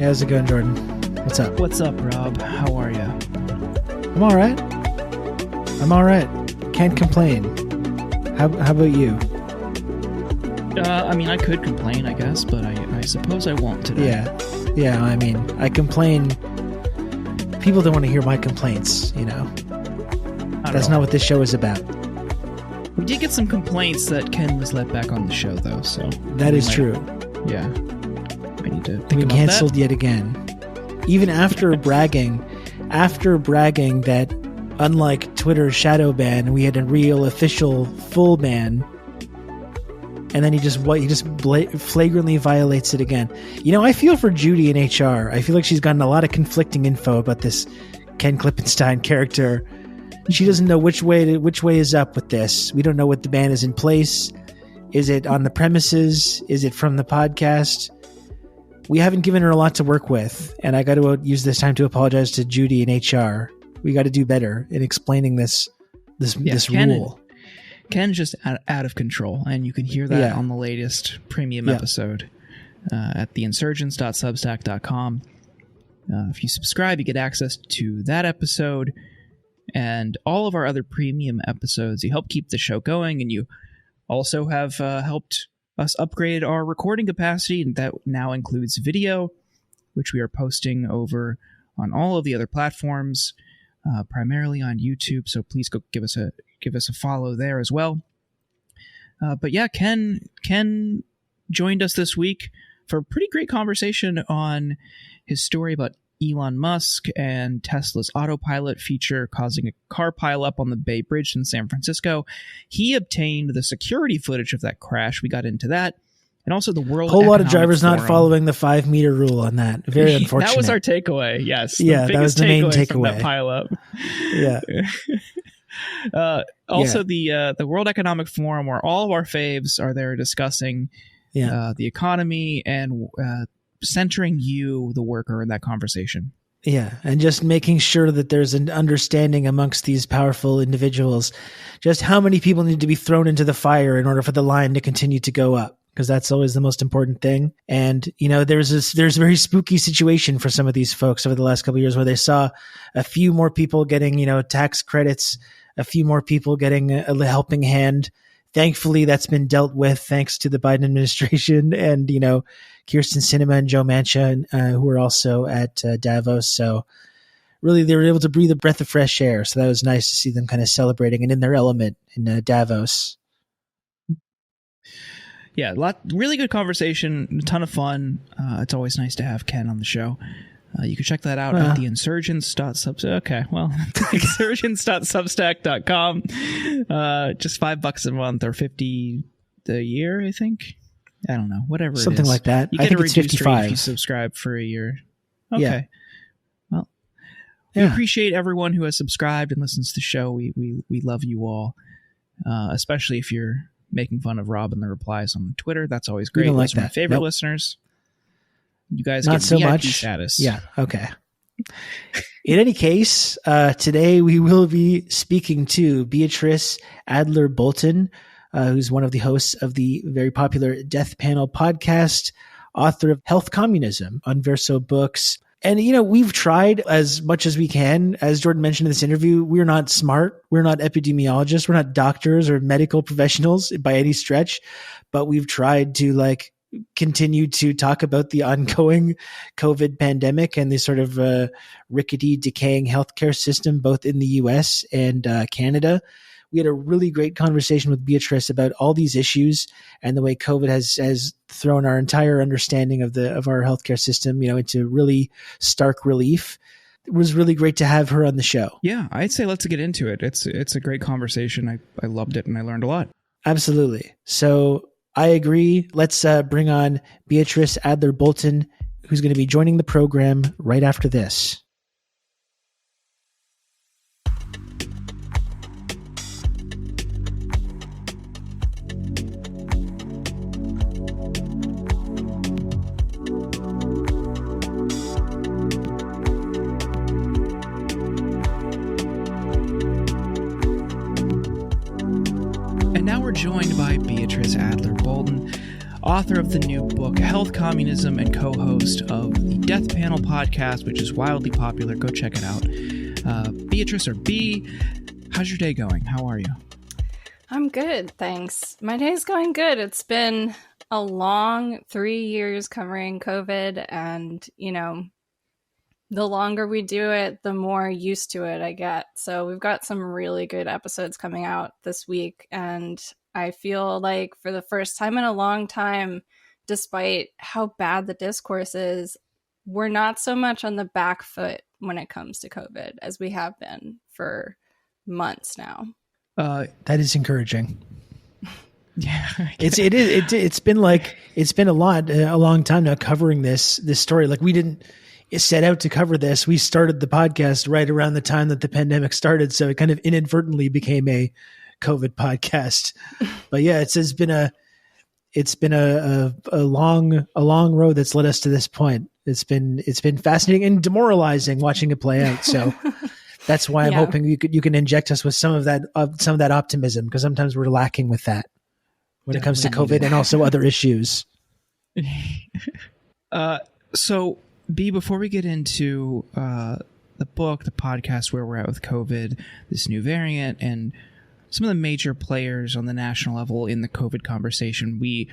How's it going, Jordan? What's up? What's up, Rob? How are you? I'm all right. Can't complain. How about you? I mean, I could complain, I guess, but I suppose I won't today. Yeah. I mean, I complain. People don't want to hear my complaints, you know. That's not what this show is about. We did get some complaints that Ken was let back on the show, though, so... That is true. Yeah. I need to think we about canceled that. Yet again. Even after bragging that unlike Twitter's shadow ban, we had a real official full ban, and then he just flagrantly violates it again. You know, I feel for Judy in HR. I feel like she's gotten a lot of conflicting info about this Ken Klippenstein character. She doesn't know which way is up with this. We don't know what the ban is in place. Is it on the premises? Is it from the podcast? We haven't given her a lot to work with, and I got to use this time to apologize to Judy in HR. We got to do better in explaining this rule. Ken's just out of control, and you can hear that on the latest premium episode at theinsurgents.substack.com. If you subscribe, you get access to that episode and all of our other premium episodes. You help keep the show going, and you also have helped us upgrade our recording capacity, and that now includes video, which we are posting over on all of the other platforms, primarily on YouTube. So please go give us a follow there as well. But yeah, Ken joined us this week for a pretty great conversation on his story about Elon Musk and Tesla's autopilot feature causing a car pileup on the Bay Bridge in San Francisco. He obtained the security footage of that crash. We got into that. And also the World Whole lot Economic of drivers Forum. Not following the 5-meter rule on that. Very unfortunate. That was our takeaway, yes. Yeah, that was the main takeaway. From that pileup. Yeah. Also, the World Economic Forum, where all of our faves are there discussing the economy and centering you, the worker, in that conversation. Yeah, and just making sure that there's an understanding amongst these powerful individuals, just how many people need to be thrown into the fire in order for the line to continue to go up, because that's always the most important thing. And, you know, there's a very spooky situation for some of these folks over the last couple of years where they saw a few more people getting, you know, tax credits, a few more people getting a helping hand. Thankfully, that's been dealt with thanks to the Biden administration and, you know, Kirsten Sinema and Joe Manchin, who were also at Davos. So really, they were able to breathe a breath of fresh air. So that was nice to see them kind of celebrating and in their element in Davos. Yeah, really good conversation, a ton of fun. It's always nice to have Ken on the show. You can check that out at theinsurgents.substack.com. Just $5 a month or $50 a year, I think. I don't know, whatever it is. Something like that. You I get think a it's reduced 55 rate if you subscribe for a year. Okay. Yeah. Well, we appreciate everyone who has subscribed and listens to the show. We love you all, especially if you're making fun of Rob and the replies on Twitter. That's always great. Those are my favorite listeners. You guys not get so VIP much status. Yeah. Okay. In any case, today we will be speaking to Beatrice Adler-Bolton, who's one of the hosts of the very popular Death Panel podcast, author of Health Communism on Verso Books. And, you know, we've tried as much as we can. As Jordan mentioned in this interview, we're not smart. We're not epidemiologists. We're not doctors or medical professionals by any stretch. But we've tried to, continue to talk about the ongoing COVID pandemic and the sort of rickety, decaying healthcare system, both in the U.S. and Canada. We had a really great conversation with Beatrice about all these issues and the way COVID has thrown our entire understanding of our healthcare system, you know, into really stark relief. It was really great to have her on the show. Yeah, I'd say let's get into it. It's a great conversation. I loved it and I learned a lot. Absolutely. So I agree. Let's bring on Beatrice Adler-Bolton, who's going to be joining the program right after this. And now we're joined by Beatrice Adler-Bolton, author of the new book, Health Communism, and co-host of the Death Panel podcast, which is wildly popular. Go check it out. Beatrice, or B, how's your day going? How are you? I'm good, thanks. My day's going good. It's been a long 3 years covering COVID, and, you know, the longer we do it, the more used to it I get. So we've got some really good episodes coming out this week, and I feel like for the first time in a long time, despite how bad the discourse is, we're not so much on the back foot when it comes to COVID as we have been for months now. That is encouraging. Yeah, it's been a long time now covering this story. Like, we didn't set out to cover this. We started the podcast right around the time that the pandemic started, so it kind of inadvertently became a COVID podcast. But yeah, it's been a long road that's led us to this point. It's been fascinating and demoralizing watching it play out. So that's why I'm hoping you can inject us with some of that optimism, because sometimes we're lacking with that when it comes to COVID and also other issues. So B, before we get into the book, the podcast, where we're at with COVID, this new variant, and some of the major players on the national level in the COVID conversation, we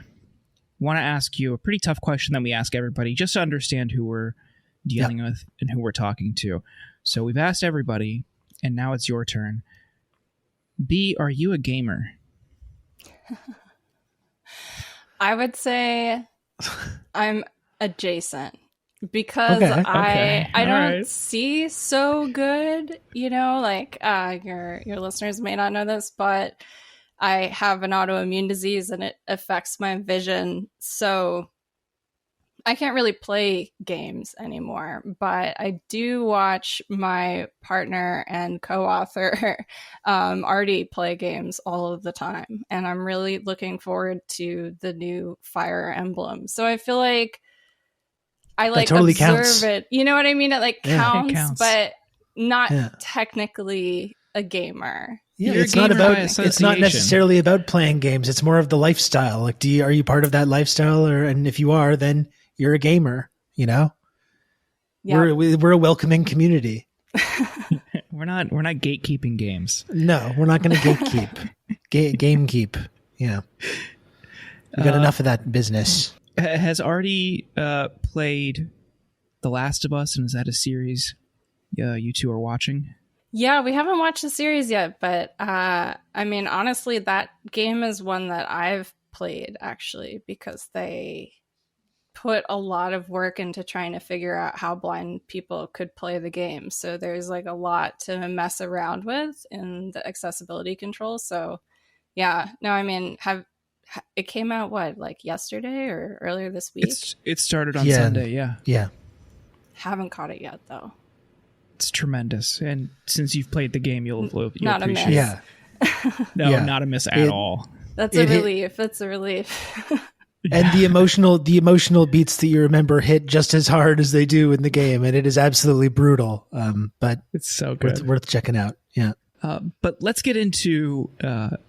want to ask you a pretty tough question that we ask everybody, just to understand who we're dealing with and who we're talking to. So we've asked everybody, and now it's your turn. B, are you a gamer? I would say I'm adjacent, because I don't see so good, you know, like your listeners may not know this, but I have an autoimmune disease and it affects my vision. So I can't really play games anymore, but I do watch my partner and co-author Artie play games all of the time. And I'm really looking forward to the new Fire Emblem. So I feel like I totally observe counts. it. You know what I mean? It counts, it counts, but not technically a gamer. Yeah, it's not necessarily about playing games. It's more of the lifestyle. Like, are you part of that lifestyle? And if you are, then you're a gamer, you know? Yeah. We're a welcoming community. We're not gatekeeping games. No, we're not going to gatekeep. Gamekeep. Yeah. We got enough of that business. Has Artie played The Last of Us, and is that a series you two are watching? Yeah, we haven't watched the series yet, but I mean, honestly, that game is one that I've played, actually, because they put a lot of work into trying to figure out how blind people could play the game. So there's like a lot to mess around with in the accessibility controls. So yeah, no, I mean, it came out like yesterday or earlier this week? It started on Sunday, yeah. Yeah. Haven't caught it yet, though. It's tremendous. And since you've played the game, you'll not appreciate it. Yeah. No, not a miss at all. That's a relief. That's a relief. And the emotional beats that you remember hit just as hard as they do in the game, and it is absolutely brutal. But it's so good, worth checking out. Yeah. But let's get into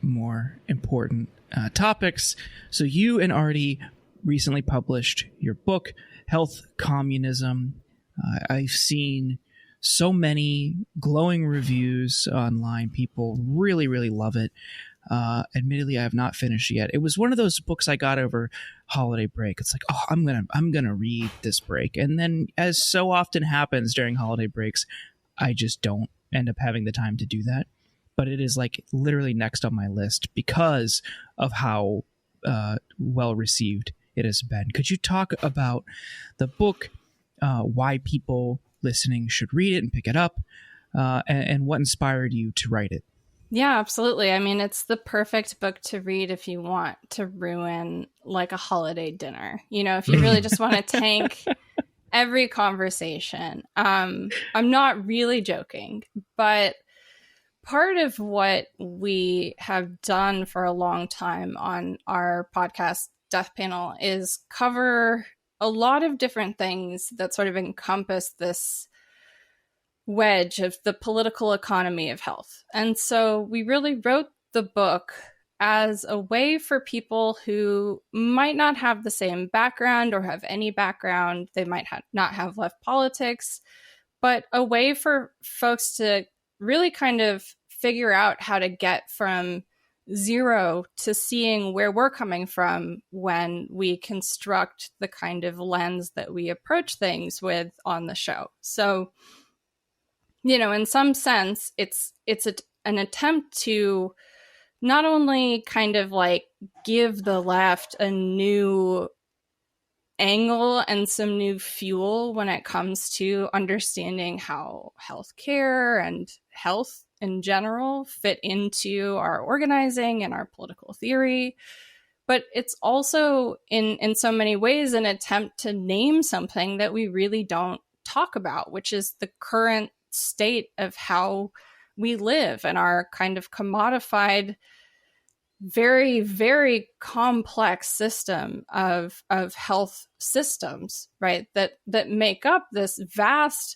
more important topics. So you and Artie recently published your book, Health Communism. I've seen so many glowing reviews online. People really, really love it. Admittedly, I have not finished yet. It was one of those books I got over holiday break. It's like, oh, I'm gonna read this break, and then, as so often happens during holiday breaks, I just don't end up having the time to do that. But it is like literally next on my list because of how well received it has been. Could you talk about the book, why people listening should read it and pick it up, and what inspired you to write it? Yeah, absolutely. I mean, it's the perfect book to read if you want to ruin like a holiday dinner. You know, if you really just want to tank every conversation. I'm not really joking, but part of what we have done for a long time on our podcast Death Panel is cover a lot of different things that sort of encompass this wedge of the political economy of health. And so we really wrote the book as a way for people who might not have the same background or have any background. They might not have left politics, but a way for folks to really kind of figure out how to get from zero to seeing where we're coming from when we construct the kind of lens that we approach things with on the show. So, in some sense, it's an attempt to not only kind of like give the left a new angle and some new fuel when it comes to understanding how healthcare and health in general fit into our organizing and our political theory, but it's also in so many ways an attempt to name something that we really don't talk about, which is the current state of how we live and our kind of commodified, very, very complex system of health systems, right? That make up this vast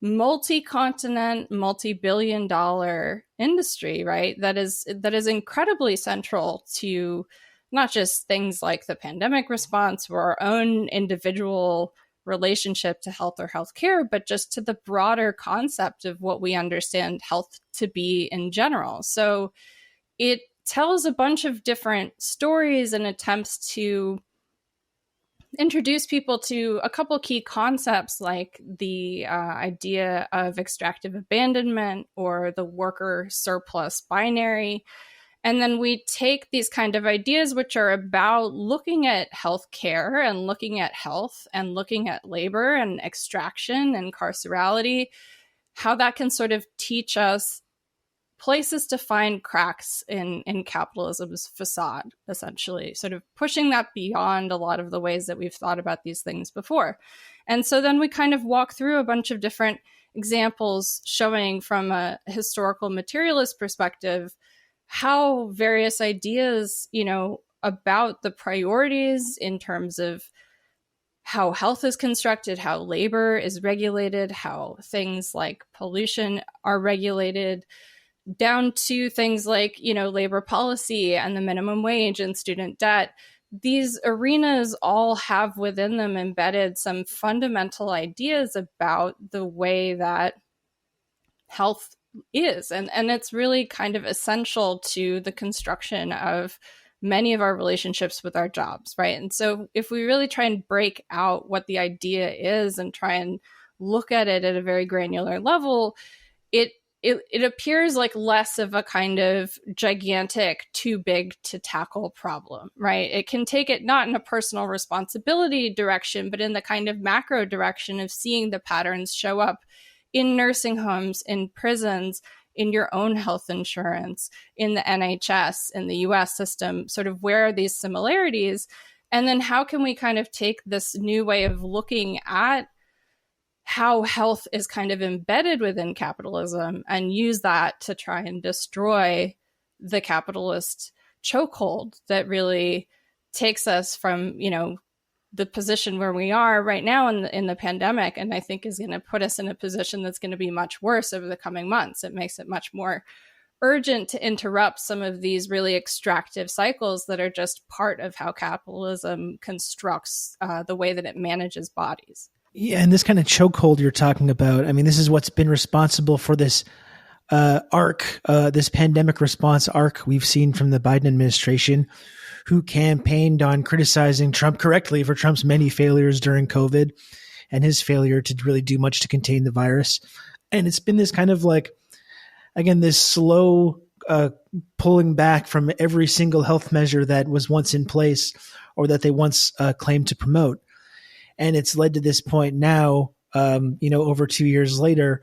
multi-continent, multi-billion-dollar industry, right? That is incredibly central to not just things like the pandemic response or our own individual relationship to health or healthcare, but just to the broader concept of what we understand health to be in general. So it tells a bunch of different stories and attempts to introduce people to a couple key concepts like the idea of extractive abandonment or the worker surplus binary. And then we take these kind of ideas, which are about looking at healthcare and looking at health and looking at labor and extraction and carcerality, how that can sort of teach us places to find cracks in capitalism's facade, essentially, sort of pushing that beyond a lot of the ways that we've thought about these things before. And so then we kind of walk through a bunch of different examples showing from a historical materialist perspective how various ideas, about the priorities in terms of how health is constructed, how labor is regulated, how things like pollution are regulated, down to things like, labor policy and the minimum wage and student debt. These arenas all have within them embedded some fundamental ideas about the way that health is. And it's really kind of essential to the construction of many of our relationships with our jobs, right? And so if we really try and break out what the idea is and try and look at it at a very granular level, it appears like less of a kind of gigantic, too big to tackle problem, right? It can take it not in a personal responsibility direction, but in the kind of macro direction of seeing the patterns show up in nursing homes, in prisons, in your own health insurance, in the NHS, in the US system, sort of where are these similarities? And then how can we kind of take this new way of looking at how health is kind of embedded within capitalism and use that to try and destroy the capitalist chokehold that really takes us from, the position where we are right now in the pandemic, and I think is going to put us in a position that's going to be much worse over the coming months. It makes it much more urgent to interrupt some of these really extractive cycles that are just part of how capitalism constructs the way that it manages bodies. Yeah, and this kind of chokehold you're talking about, I mean, this is what's been responsible for this arc, this pandemic response arc we've seen from the Biden administration, who campaigned on criticizing Trump correctly for Trump's many failures during COVID and his failure to really do much to contain the virus. And it's been this kind of like, again, this slow pulling back from every single health measure that was once in place or that they once claimed to promote. And it's led to this point now, over 2 years later,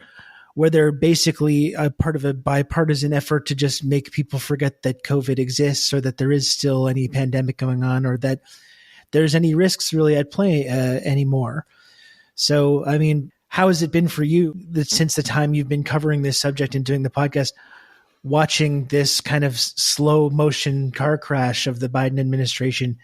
where they're basically a part of a bipartisan effort to just make people forget that COVID exists or that there is still any pandemic going on or that there's any risks really at play anymore. So, I mean, how has it been for you since the time you've been covering this subject and doing the podcast, watching this kind of slow motion car crash of the Biden administration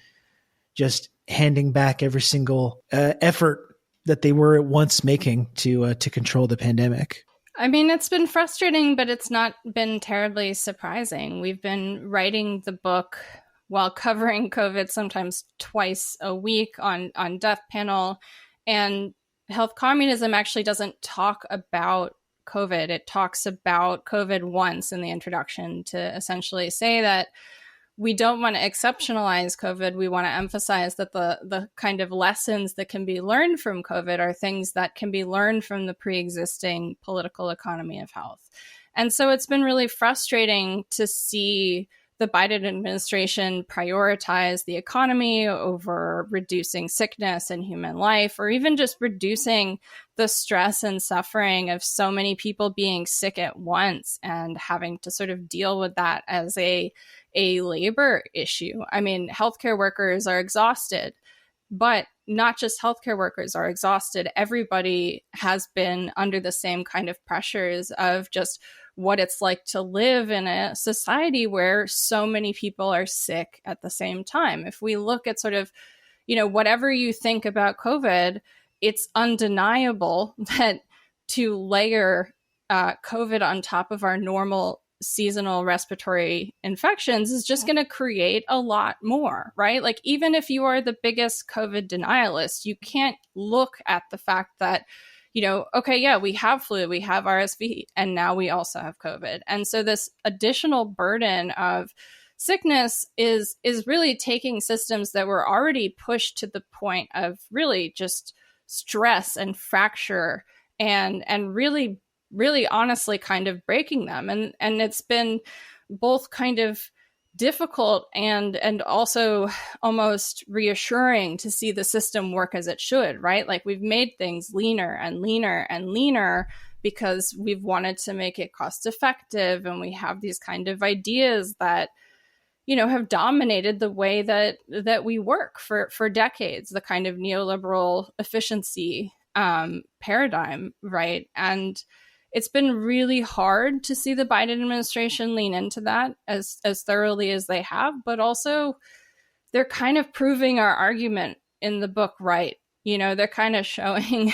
just handing back every single effort that they were once making to control the pandemic? I mean, it's been frustrating, but it's not been terribly surprising. We've been writing the book while covering COVID sometimes twice a week on Death Panel. And Health Communism actually doesn't talk about COVID. It talks about COVID once in the introduction to essentially say that we don't want to exceptionalize COVID. We want to emphasize that the kind of lessons that can be learned from COVID are things that can be learned from the pre-existing political economy of health. And so it's been really frustrating to see the Biden administration prioritize the economy over reducing sickness and human life, or even just reducing the stress and suffering of so many people being sick at once and having to sort of deal with that as a labor issue. I mean, healthcare workers are exhausted, but not just healthcare workers are exhausted. Everybody has been under the same kind of pressures of just what it's like to live in a society where so many people are sick at the same time. If we look at sort of, whatever you think about COVID, it's undeniable that to layer COVID on top of our normal seasonal respiratory infections is just going to create a lot more, right? Like, even if you are the biggest COVID denialist, you can't look at the fact that, okay, yeah, we have flu, we have RSV, and now we also have COVID. And so this additional burden of sickness is really taking systems that were already pushed to the point of really just stress and fracture and really honestly kind of breaking them. And it's been both kind of difficult and also almost reassuring to see the system work as it should, right? Like, we've made things leaner and leaner and leaner because we've wanted to make it cost effective. And we have these kind of ideas that, have dominated the way that we work for decades, the kind of neoliberal efficiency paradigm, right? And it's been really hard to see the Biden administration lean into that as thoroughly as they have, but also they're kind of proving our argument in the book right. They're kind of showing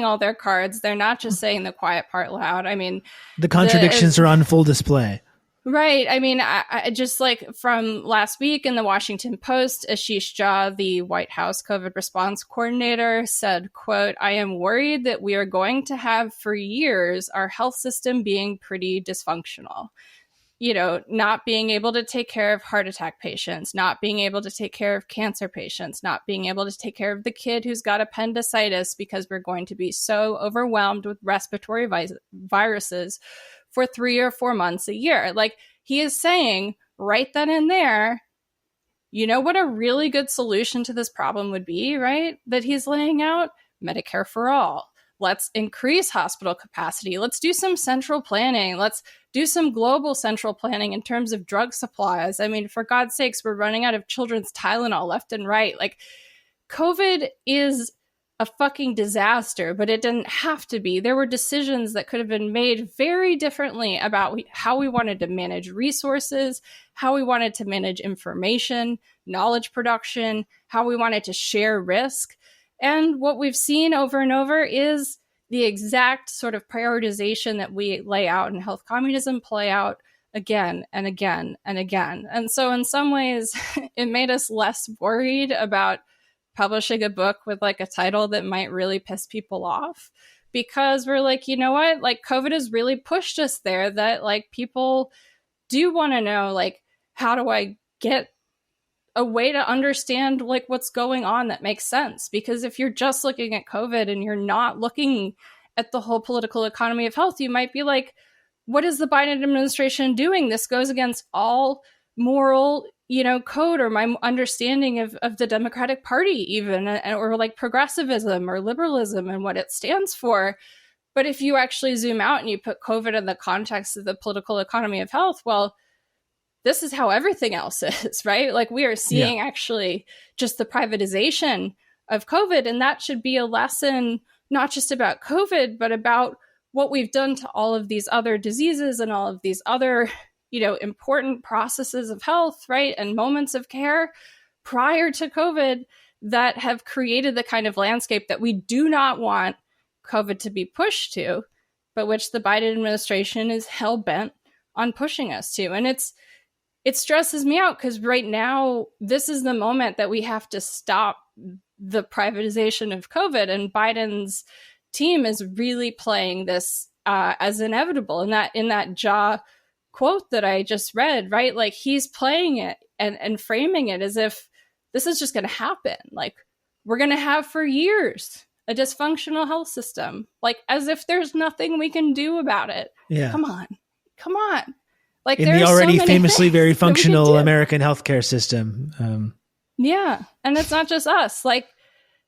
all their cards. They're not just saying the quiet part loud. I mean, the contradictions are on full display. Right. I mean, I just like from last week in the Washington Post, Ashish Jha, the White House COVID response coordinator, said, quote, "I am worried that we are going to have for years our health system being pretty dysfunctional. Not being able to take care of heart attack patients, not being able to take care of cancer patients, not being able to take care of the kid who's got appendicitis because we're going to be so overwhelmed with respiratory viruses for 3 or 4 months a year." Like, he is saying right then and there, what a really good solution to this problem would be, right? That he's laying out: Medicare for all. Let's increase hospital capacity. Let's do some central planning. Let's do some global central planning in terms of drug supplies. I mean, for God's sakes, we're running out of children's Tylenol left and right. Like, COVID is a fucking disaster, but it didn't have to be. There were decisions that could have been made very differently about how we wanted to manage resources, how we wanted to manage information, knowledge production, how we wanted to share risk. And what we've seen over and over is the exact sort of prioritization that we lay out in Health Communism play out again and again and again. And so in some ways, it made us less worried about publishing a book with like a title that might really piss people off, because we're like, you know what, like, COVID has really pushed us there, that like people do want to know, like, how do I get a way to understand like what's going on that makes sense? Because if you're just looking at COVID and you're not looking at the whole political economy of health, you might be like, what is the Biden administration doing? This goes against all moral code, or my understanding of the Democratic Party even, or like progressivism or liberalism and what it stands for. But if you actually zoom out and you put COVID in the context of the political economy of health, well, this is how everything else is, right? Like, we are seeing actually just the privatization of COVID. And that should be a lesson, not just about COVID, but about what we've done to all of these other diseases and all of these other important processes of health, right? And moments of care prior to COVID that have created the kind of landscape that we do not want COVID to be pushed to. but which the Biden administration is hell-bent on pushing us to. And it stresses me out because right now, this is the moment that we have to stop the privatization of COVID. And Biden's team is really playing this as inevitable. In that Ja quote that I just read, right? Like, he's playing it and framing it as if this is just going to happen. Like, we're going to have for years a dysfunctional health system, like as if there's nothing we can do about it. Yeah. Come on. Like, in the already famously very functional American healthcare system. Yeah. And it's not just us. Like,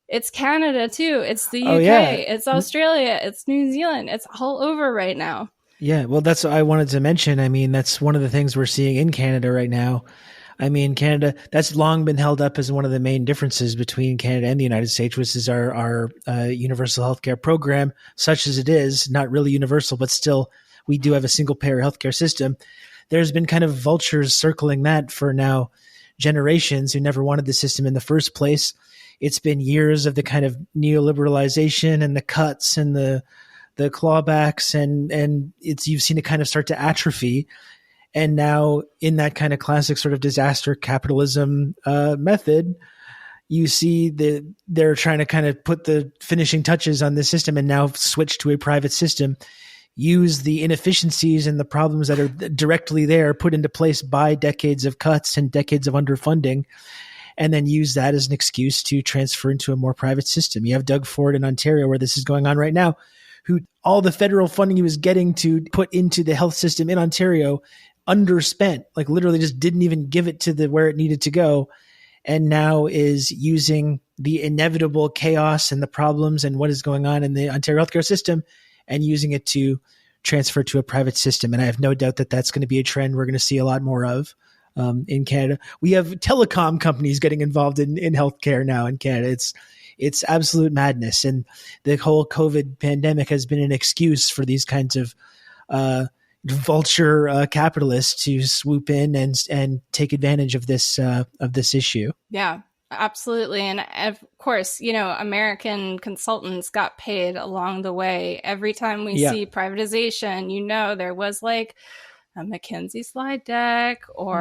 it's Canada too. It's the UK. Oh, yeah. It's Australia. It's New Zealand. It's all over right now. Yeah. Well, that's what I wanted to mention. I mean, that's one of the things we're seeing in Canada right now. I mean, Canada, that's long been held up as one of the main differences between Canada and the United States, which is our universal healthcare program, such as it is, not really universal, but still we do have a single payer healthcare system. There's been kind of vultures circling that for now generations who never wanted the system in the first place. It's been years of the kind of neoliberalization and the cuts and the clawbacks, and you've seen it kind of start to atrophy. And now in that kind of classic sort of disaster capitalism method, you see they're trying to kind of put the finishing touches on the system and now switch to a private system, use the inefficiencies and the problems that are directly there put into place by decades of cuts and decades of underfunding, and then use that as an excuse to transfer into a more private system. You have Doug Ford in Ontario, where this is going on right now, who all the federal funding he was getting to put into the health system in Ontario underspent, like literally just didn't even give it to where it needed to go, and now is using the inevitable chaos and the problems and what is going on in the Ontario healthcare system and using it to transfer to a private system. And I have no doubt that that's going to be a trend we're going to see a lot more of in Canada. We have telecom companies getting involved in healthcare now in Canada. It's absolute madness. And the whole COVID pandemic has been an excuse for these kinds of vulture capitalists to swoop in and take advantage of this issue. Yeah, absolutely. And of course, American consultants got paid along the way. Every time we see privatization, there was like a McKinsey slide deck, or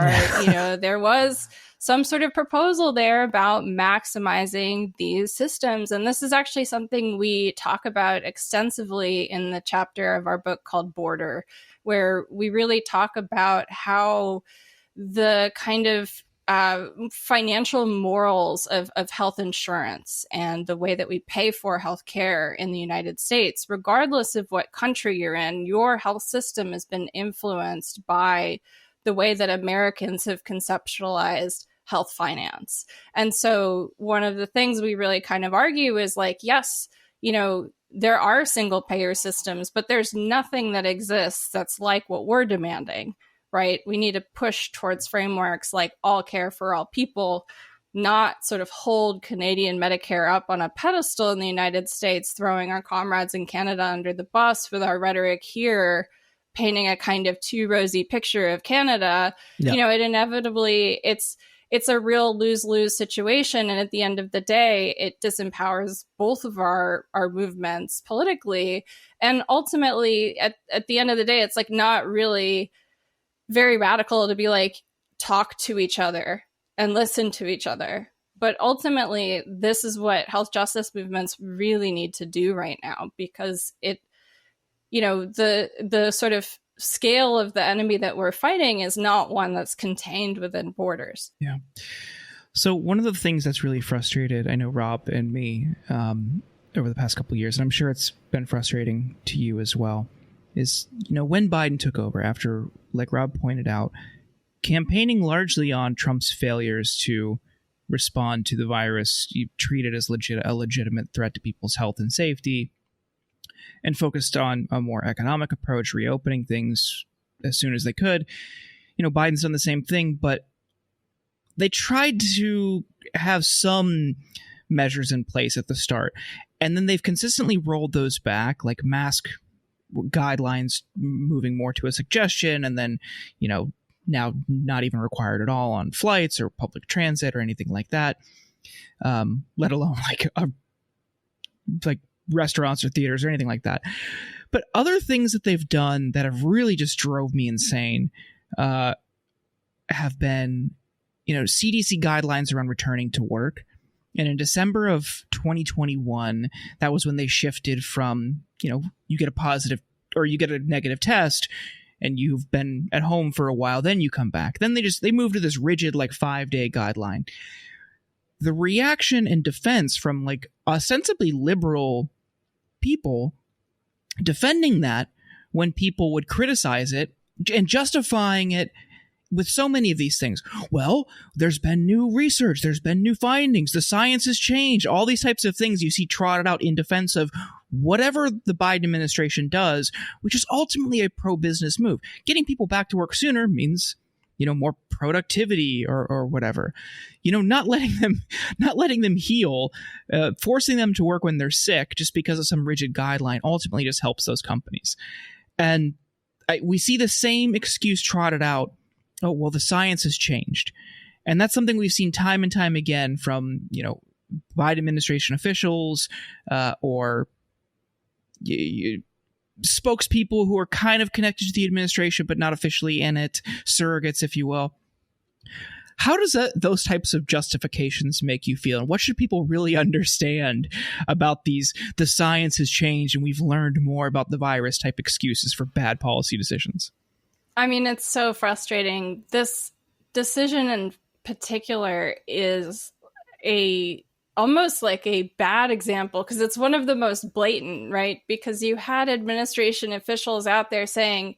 there was some sort of proposal there about maximizing these systems. And this is actually something we talk about extensively in the chapter of our book called Border, where we really talk about how the kind of financial morals of health insurance and the way that we pay for healthcare in the United States, regardless of what country you're in, your health system has been influenced by the way that Americans have conceptualized health finance. And so one of the things we really kind of argue is like, yes, there are single payer systems, but there's nothing that exists that's like what we're demanding, right? We need to push towards frameworks like all care for all people, not sort of hold Canadian Medicare up on a pedestal in the United States, throwing our comrades in Canada under the bus with our rhetoric here, painting a kind of too rosy picture of Canada. Yeah. It inevitably, it's a real lose-lose situation. And at the end of the day, it disempowers both of our movements politically. And ultimately, at the end of the day, it's like not really very radical to be like, talk to each other and listen to each other. But ultimately, this is what health justice movements really need to do right now, because the sort of scale of the enemy that we're fighting is not one that's contained within borders. Yeah. So one of the things that's really frustrated, I know Rob and me, over the past couple of years, and I'm sure it's been frustrating to you as well, is, when Biden took over, after, like Rob pointed out, campaigning largely on Trump's failures to respond to the virus, you treat it as a legitimate threat to people's health and safety, and focused on a more economic approach, reopening things as soon as they could. Biden's done the same thing, but they tried to have some measures in place at the start, and then they've consistently rolled those back, like mask guidelines moving more to a suggestion, and then, now not even required at all on flights or public transit or anything like that, let alone like restaurants or theaters or anything like that. But other things that they've done that have really just drove me insane have been, CDC guidelines around returning to work. And in December of 2021, that was when they shifted from, you get a positive or you get a negative test and you've been at home for a while, then you come back. Then they moved to this rigid 5-day guideline. The reaction and defense from ostensibly liberal people defending that when people would criticize it and justifying it with so many of these things. Well, there's been new research, there's been new findings, the science has changed, all these types of things you see trotted out in defense of whatever the Biden administration does, which is ultimately a pro-business move. Getting people back to work sooner means, more productivity or whatever. Not letting them heal, forcing them to work when they're sick just because of some rigid guideline ultimately just helps those companies. And we see the same excuse trotted out. Oh, well, the science has changed. And that's something we've seen time and time again from, Biden administration officials or spokespeople who are kind of connected to the administration but not officially in it, surrogates, if you will. How does those types of justifications make you feel? And what should people really understand about the science has changed and we've learned more about the virus type excuses for bad policy decisions? I mean, it's so frustrating. This decision in particular is almost like a bad example because it's one of the most blatant, right? Because you had administration officials out there saying,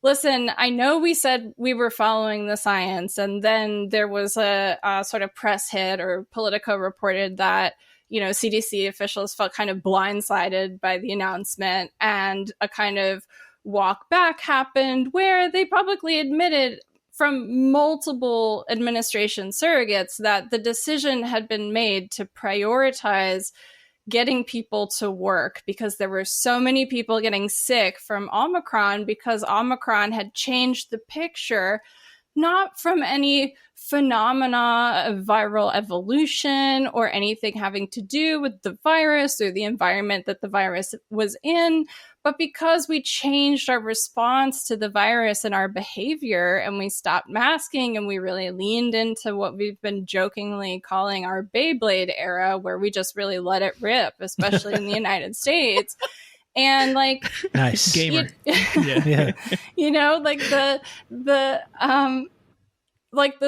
listen, I know we said we were following the science, and then there was a sort of press hit, or Politico reported that, CDC officials felt kind of blindsided by the announcement, and a kind of walk back happened where they publicly admitted from multiple administration surrogates that the decision had been made to prioritize getting people to work because there were so many people getting sick from Omicron because Omicron had changed the picture, not from any phenomena of viral evolution or anything having to do with the virus or the environment that the virus was in, but because we changed our response to the virus and our behavior, and we stopped masking, and we really leaned into what we've been jokingly calling our Beyblade era, where we just really let it rip, especially in the United States. And nice gamer, the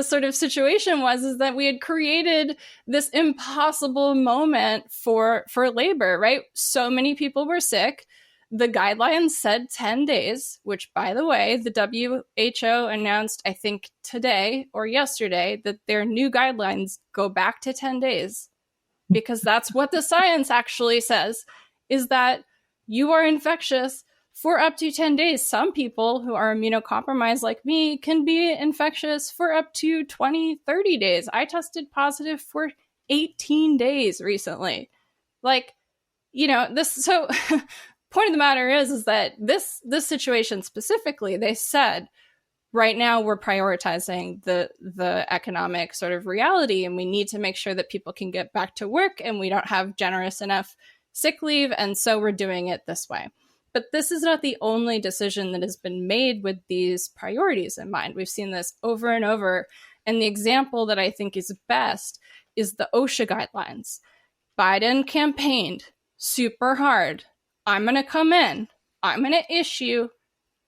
sort of situation is that we had created this impossible moment for labor, right? So many people were sick. The guidelines said 10 days, which, by the way, the WHO announced, I think today or yesterday, that their new guidelines go back to 10 days because that's what the science actually says, is that you are infectious for up to 10 days. Some people who are immunocompromised like me can be infectious for up to 20, 30 days. I tested positive for 18 days recently. So point of the matter is that this situation specifically, they said, right now we're prioritizing the economic sort of reality, and we need to make sure that people can get back to work, and we don't have generous enough sick leave, and so we're doing it this way. But this is not the only decision that has been made with these priorities in mind. We've seen this over and over, and the example that I think is best is the OSHA guidelines. Biden campaigned super hard. I'm going to come in. I'm going to issue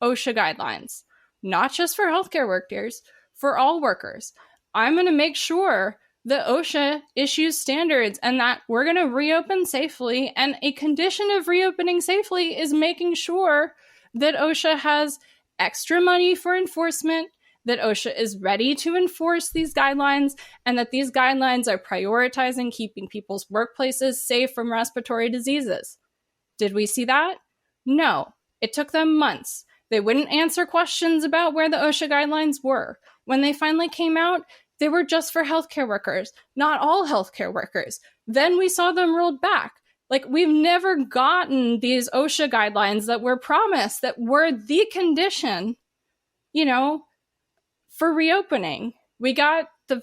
OSHA guidelines, not just for healthcare workers, for all workers. I'm going to make sure that OSHA issues standards and that we're going to reopen safely. And a condition of reopening safely is making sure that OSHA has extra money for enforcement, that OSHA is ready to enforce these guidelines, and that these guidelines are prioritizing keeping people's workplaces safe from respiratory diseases. Did we see that? No. It took them months. They wouldn't answer questions about where the OSHA guidelines were. When they finally came out, they were just for healthcare workers, not all healthcare workers. Then we saw them rolled back. We've never gotten these OSHA guidelines that were promised, that were the condition, for reopening. We got the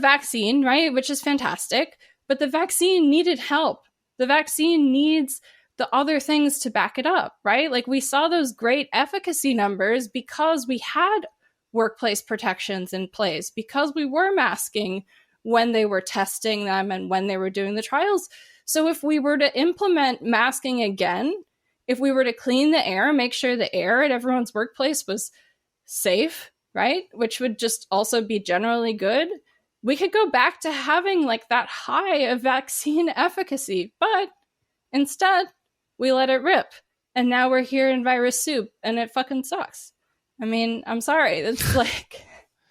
vaccine, right? Which is fantastic, but the vaccine needed help. The vaccine needs the other things to back it up, right? Like we saw those great efficacy numbers because we had workplace protections in place, because we were masking when they were testing them and when they were doing the trials. So if we were to implement masking again, if we were to clean the air, make sure the air at everyone's workplace was safe, right? Which would just also be generally good. We could go back to having like that high of vaccine efficacy, but instead we let it rip. And now we're here in virus soup and it fucking sucks. I mean, I'm sorry. It's like,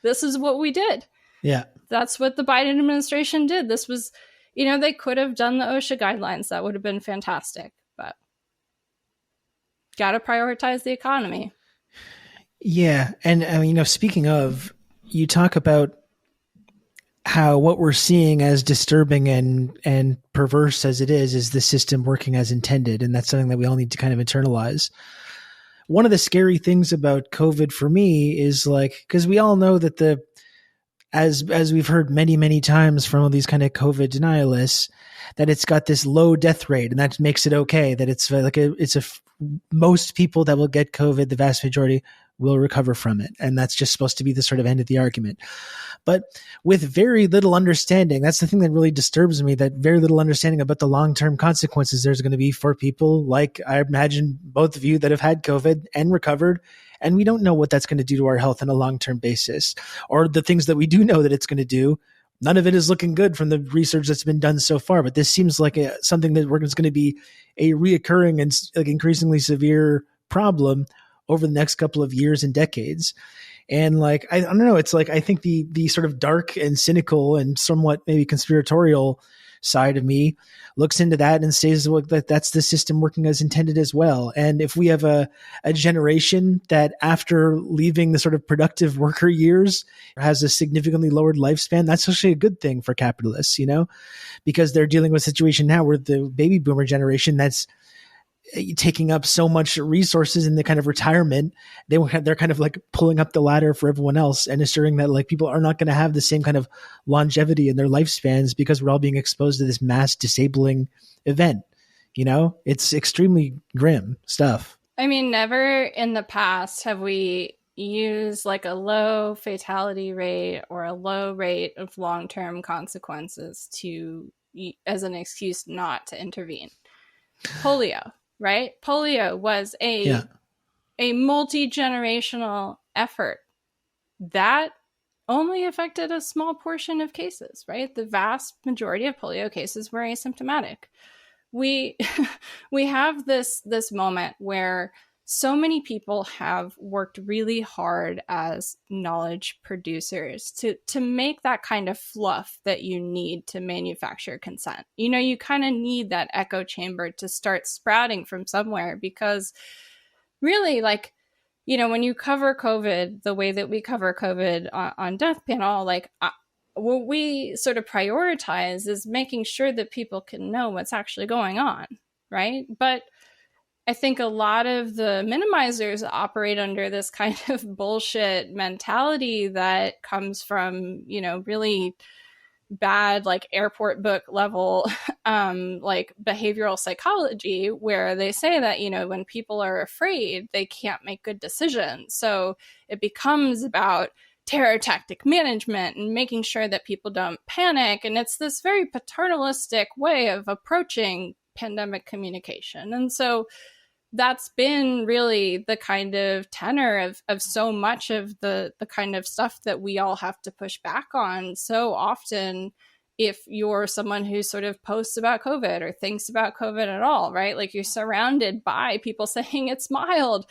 this is what we did. Yeah. That's what the Biden administration did. This was, they could have done the OSHA guidelines. That would have been fantastic, but got to prioritize the economy. Yeah. And I mean, speaking of, you talk about how what we're seeing as disturbing and perverse as it is the system working as intended. And that's something that we all need to kind of internalize. One of the scary things about COVID for me is like, because we all know that as we've heard many, many times from all these kind of COVID denialists, that it's got this low death rate, and that makes it okay. That it's like most people that will get COVID, the vast majority will recover from it, and that's just supposed to be the sort of end of the argument. But with very little understanding, that's the thing that really disturbs me, that very little understanding about the long-term consequences there's going to be for people like, I imagine, both of you that have had COVID and recovered, and we don't know what that's going to do to our health on a long-term basis, or the things that we do know that it's going to do. None of it is looking good from the research that's been done so far, but this seems like something that is going to be a reoccurring and like increasingly severe problem over the next couple of years and decades. And like, I don't know, it's like, I think the sort of dark and cynical and somewhat maybe conspiratorial side of me looks into that and says, well, that's the system working as intended as well. And if we have a generation that after leaving the sort of productive worker years has a significantly lowered lifespan, that's actually a good thing for capitalists, because they're dealing with a situation now where the baby boomer generation that's taking up so much resources in the kind of retirement, they're kind of like pulling up the ladder for everyone else and assuring that like people are not going to have the same kind of longevity in their lifespans because we're all being exposed to this mass disabling event. It's extremely grim stuff. I mean, never in the past have we used like a low fatality rate or a low rate of long-term consequences as an excuse not to intervene. Polio. Right? Polio was a multi-generational effort that only affected a small portion of cases, right? The vast majority of polio cases were asymptomatic. We have this moment where so many people have worked really hard as knowledge producers to make that kind of fluff that you need to manufacture consent. You kind of need that echo chamber to start sprouting from somewhere, because really, like, when you cover COVID the way that we cover COVID on Death Panel, like what we sort of prioritize is making sure that people can know what's actually going on, right? But I think a lot of the minimizers operate under this kind of bullshit mentality that comes from, really bad, like airport book level, like behavioral psychology, where they say that, when people are afraid, they can't make good decisions. So it becomes about terror tactic management and making sure that people don't panic. And it's this very paternalistic way of approaching pandemic communication. And so that's been really the kind of tenor of so much of the kind of stuff that we all have to push back on. So often, if you're someone who sort of posts about COVID or thinks about COVID at all, right? Like, you're surrounded by people saying it's mild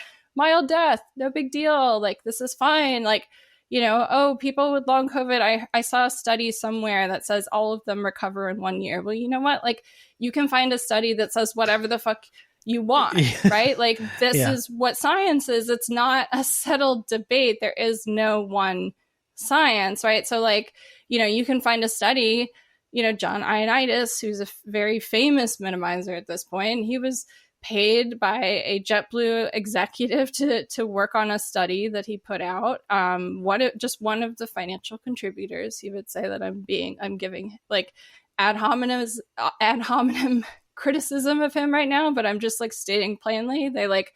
death, no big deal. Like, this is fine. Like, oh, people with long COVID, I saw a study somewhere that says all of them recover in 1 year. Well, you know what? Like, you can find a study that says whatever the fuck you want, right? Like, this is what science is. It's not a settled debate. There is no one science, right? So like, you can find a study, John Ioannidis, who's a very famous minimizer at this point, he was paid by a JetBlue executive to work on a study that he put out. Just one of the financial contributors, he would say that I'm giving like ad hominem criticism of him right now, but I'm just like stating plainly. They like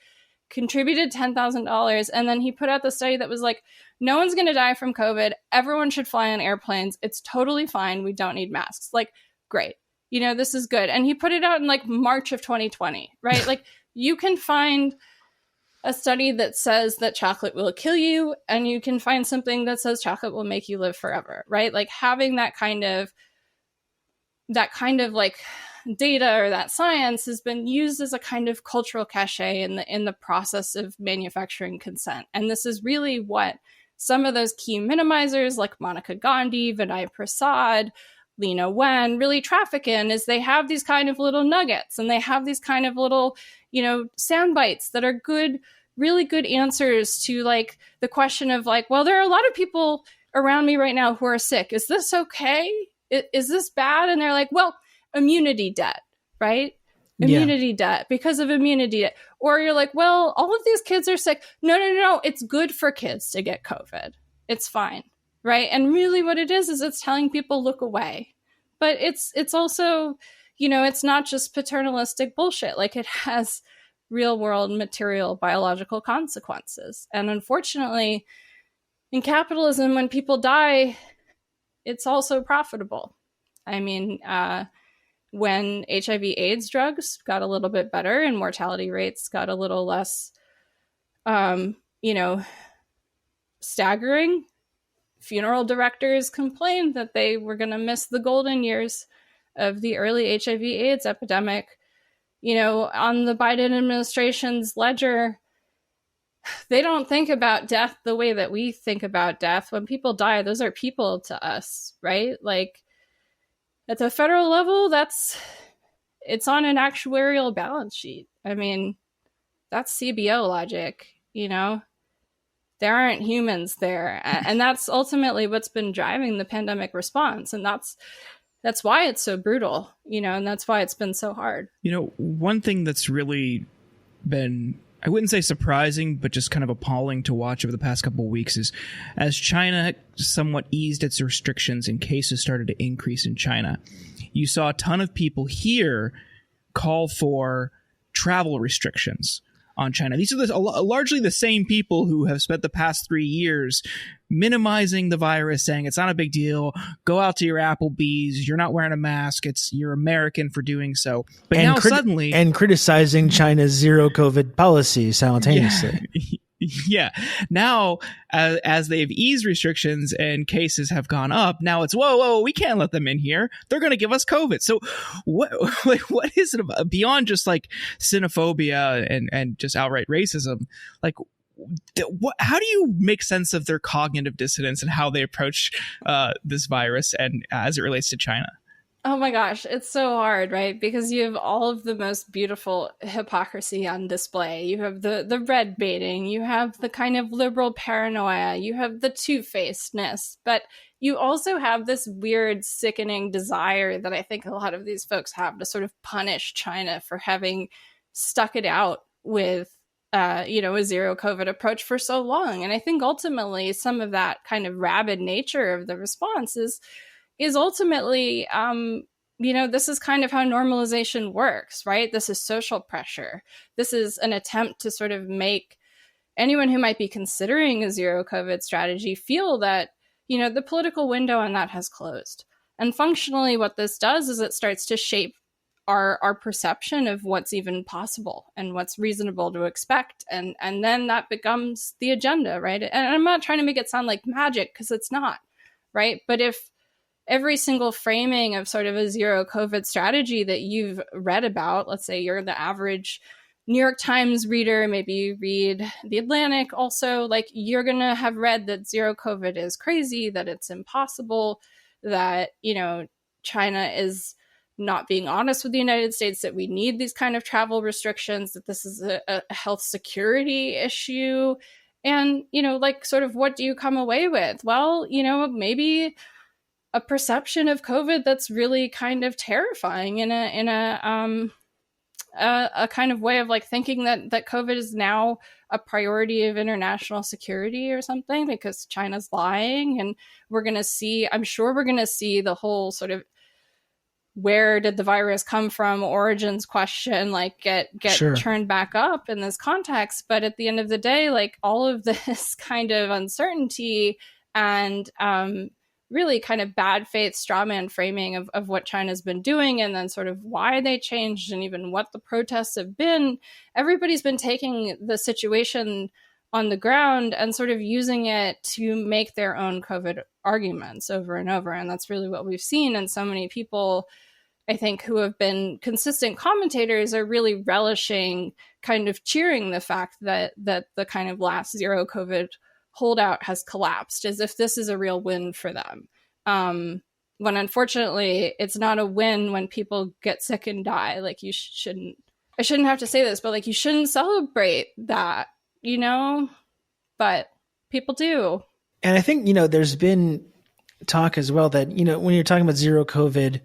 contributed $10,000, and then he put out the study that was like, no one's going to die from COVID. Everyone should fly on airplanes. It's totally fine. We don't need masks. Like, great. You know, this is good. And he put it out in like March of 2020, right? Like, you can find a study that says that chocolate will kill you, and you can find something that says chocolate will make you live forever, right? Like, having that kind of like data or that science has been used as a kind of cultural cachet in the process of manufacturing consent. And this is really what some of those key minimizers like Monica Gandhi, Vinay Prasad, Lena Wen really traffic in, is they have these kind of little nuggets, and they have these kind of little, you know, sound bites that are good, really good answers to like the question of like, well, there are a lot of people around me right now who are sick. Is this okay? Is this bad? And they're like, well, immunity debt, right? Immunity debt because of immunity debt. Or you're like, well, all of these kids are sick. No. It's good for kids to get COVID. It's fine, right? And really what it is it's telling people look away. But it's also, you know, it's not just paternalistic bullshit. Like, it has real world material biological consequences. And unfortunately, in capitalism, when people die, it's also profitable. I mean, when HIV/AIDS drugs got a little bit better and mortality rates got a little less, you know, staggering, funeral directors complained that they were going to miss the golden years of the early HIV/AIDS epidemic. You know, on the Biden administration's ledger, they don't think about death the way that we think about death. When people die, those are people to us, right? Like, at the federal level, it's on an actuarial balance sheet. I mean, that's CBO logic, you know? There aren't humans there. And that's ultimately what's been driving the pandemic response. And that's why it's so brutal, you know, and that's why it's been so hard. You know, one thing that's really been, I wouldn't say surprising, but just kind of appalling to watch over the past couple of weeks is as China somewhat eased its restrictions and cases started to increase in China, you saw a ton of people here call for travel restrictions on China. These are largely the same people who have spent the past 3 years minimizing the virus, saying it's not a big deal. Go out to your Applebee's. You're not wearing a mask. You're American for doing so. But now suddenly, and criticizing China's zero COVID policy simultaneously. Yeah. Now, as they've eased restrictions and cases have gone up, now it's, whoa, we can't let them in here. They're going to give us COVID. So what is it about, beyond just like xenophobia and just outright racism? Like, how do you make sense of their cognitive dissonance and how they approach this virus and as it relates to China? Oh my gosh, it's so hard, right? Because you have all of the most beautiful hypocrisy on display. You have the red baiting, you have the kind of liberal paranoia, you have the two-facedness, but you also have this weird, sickening desire that I think a lot of these folks have to sort of punish China for having stuck it out with a zero COVID approach for so long. And I think ultimately some of that kind of rabid nature of the response is ultimately, this is kind of how normalization works, right? This is social pressure. This is an attempt to sort of make anyone who might be considering a zero COVID strategy feel that, the political window on that has closed. And functionally what this does is it starts to shape our perception of what's even possible and what's reasonable to expect. And then that becomes the agenda, right? And I'm not trying to make it sound like magic, because it's not, right? But if every single framing of sort of a zero COVID strategy that you've read about, let's say you're the average New York Times reader, maybe you read The Atlantic also, like you're going to have read that zero COVID is crazy, that it's impossible, that, China is not being honest with the United States, that we need these kind of travel restrictions, that this is a health security issue. And, sort of what do you come away with? Well, maybe a perception of COVID that's really kind of terrifying in a kind of way of like thinking that COVID is now a priority of international security or something because China's lying. And I'm sure we're going to see the whole sort of where did the virus come from, origins question, like get turned back up in this context. But at the end of the day, like all of this kind of uncertainty and really kind of bad faith strawman framing of what China's been doing, and then sort of why they changed and even what the protests have been, everybody's been taking the situation on the ground and sort of using it to make their own COVID arguments over and over. And that's really what we've seen. And so many people, I think, who have been consistent commentators are really relishing kind of cheering the fact that the kind of last zero COVID holdout has collapsed, as if this is a real win for them. When unfortunately it's not a win when people get sick and die. Like I shouldn't have to say this, but like you shouldn't celebrate that, you know, but people do. And I think, you know, there's been talk as well that, you know, when you're talking about zero COVID,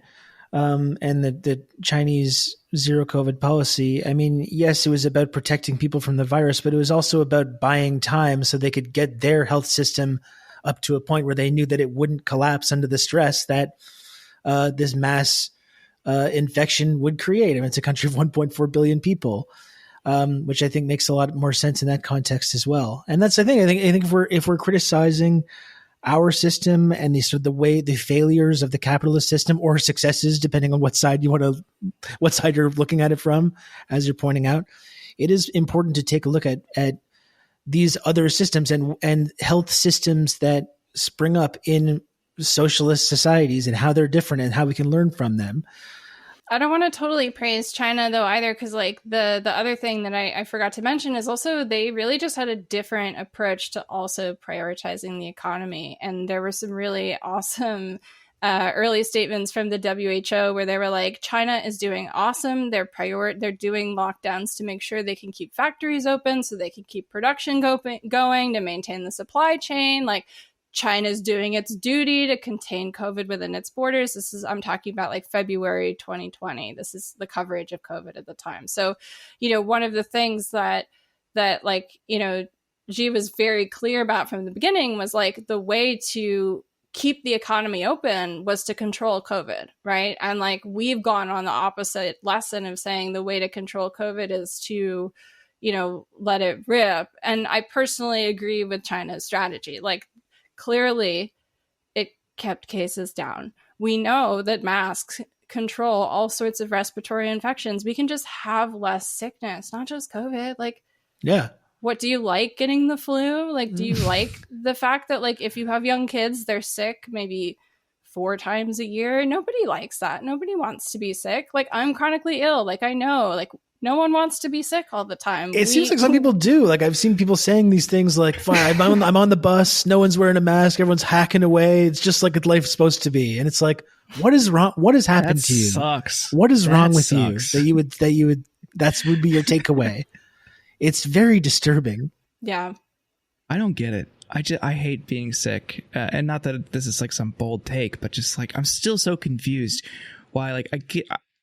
and the Chinese zero COVID policy, I mean, yes, it was about protecting people from the virus, but it was also about buying time so they could get their health system up to a point where they knew that it wouldn't collapse under the stress that this mass infection would create. I mean, it's a country of 1.4 billion people, which I think makes a lot more sense in that context as well. And that's the thing. I think if we're criticizing our system and the failures of the capitalist system, or successes, depending on what side you're looking at it from, as you're pointing out, it is important to take a look at these other systems and health systems that spring up in socialist societies and how they're different and how we can learn from them. I don't want to totally praise China though either, because like the other thing that I forgot to mention is also they really just had a different approach to also prioritizing the economy. And there were some really awesome early statements from the WHO where they were like, China is doing awesome. They're doing lockdowns to make sure they can keep factories open so they can keep production going to maintain the supply chain. Like, China's doing its duty to contain COVID within its borders. I'm talking about like February 2020. This is the coverage of COVID at the time. So, you know, one of the things that like, you know, Xi was very clear about from the beginning was like the way to keep the economy open was to control COVID, right? And like we've gone on the opposite lesson of saying the way to control COVID is to, you know, let it rip. And I personally agree with China's strategy. Like, clearly, it kept cases down. We know that masks control all sorts of respiratory infections. We can just have less sickness, not just COVID. Like, yeah. What do you like getting the flu? Like, do you like the fact that like if you have young kids, they're sick maybe 4 times a year? Nobody likes that. Nobody wants to be sick. Like, I'm chronically ill. Like, I know, like, no one wants to be sick all the time. It seems like some people do. Like, I've seen people saying these things like, fine, I'm on the bus. No one's wearing a mask. Everyone's hacking away. It's just like life's supposed to be. And it's like, what is wrong? What has happened to you? Sucks. What is wrong with you that you would would be your takeaway? It's very disturbing. Yeah. I don't get it. I hate being sick. And not that this is like some bold take, but just like, I'm still so confused why, like,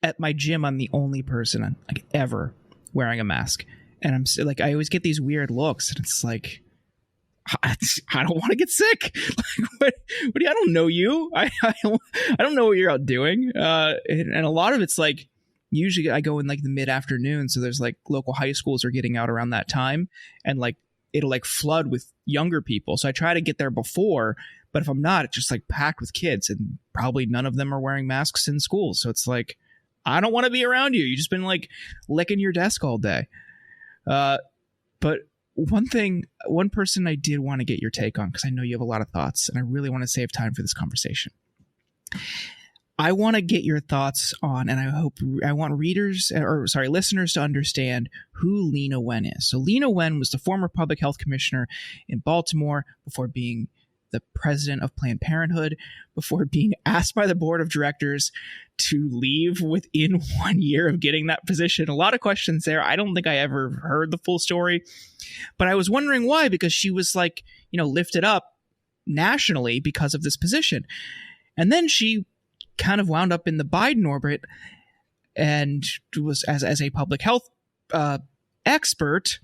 at my gym, I'm the only person like ever wearing a mask, and I'm like, I always get these weird looks, and it's like, I don't want to get sick. Like, what do you, I don't know you. I don't know what you're out doing. And a lot of it's like, usually I go in like the mid afternoon, so there's like local high schools are getting out around that time, and like it'll like flood with younger people. So I try to get there before, but if I'm not, it's just like packed with kids, and probably none of them are wearing masks in school. So it's like, I don't want to be around you. You've just been like licking your desk all day. But one person I did want to get your take on, because I know you have a lot of thoughts, and I really want to save time for this conversation. I want to get your thoughts on, and I want listeners to understand who Leana Wen is. So Leana Wen was the former public health commissioner in Baltimore before being the president of Planned Parenthood, before being asked by the board of directors to leave within 1 year of getting that position. A lot of questions there. I don't think I ever heard the full story, but I was wondering why, because she was like, you know, lifted up nationally because of this position. And then she kind of wound up in the Biden orbit and was as a public health expert,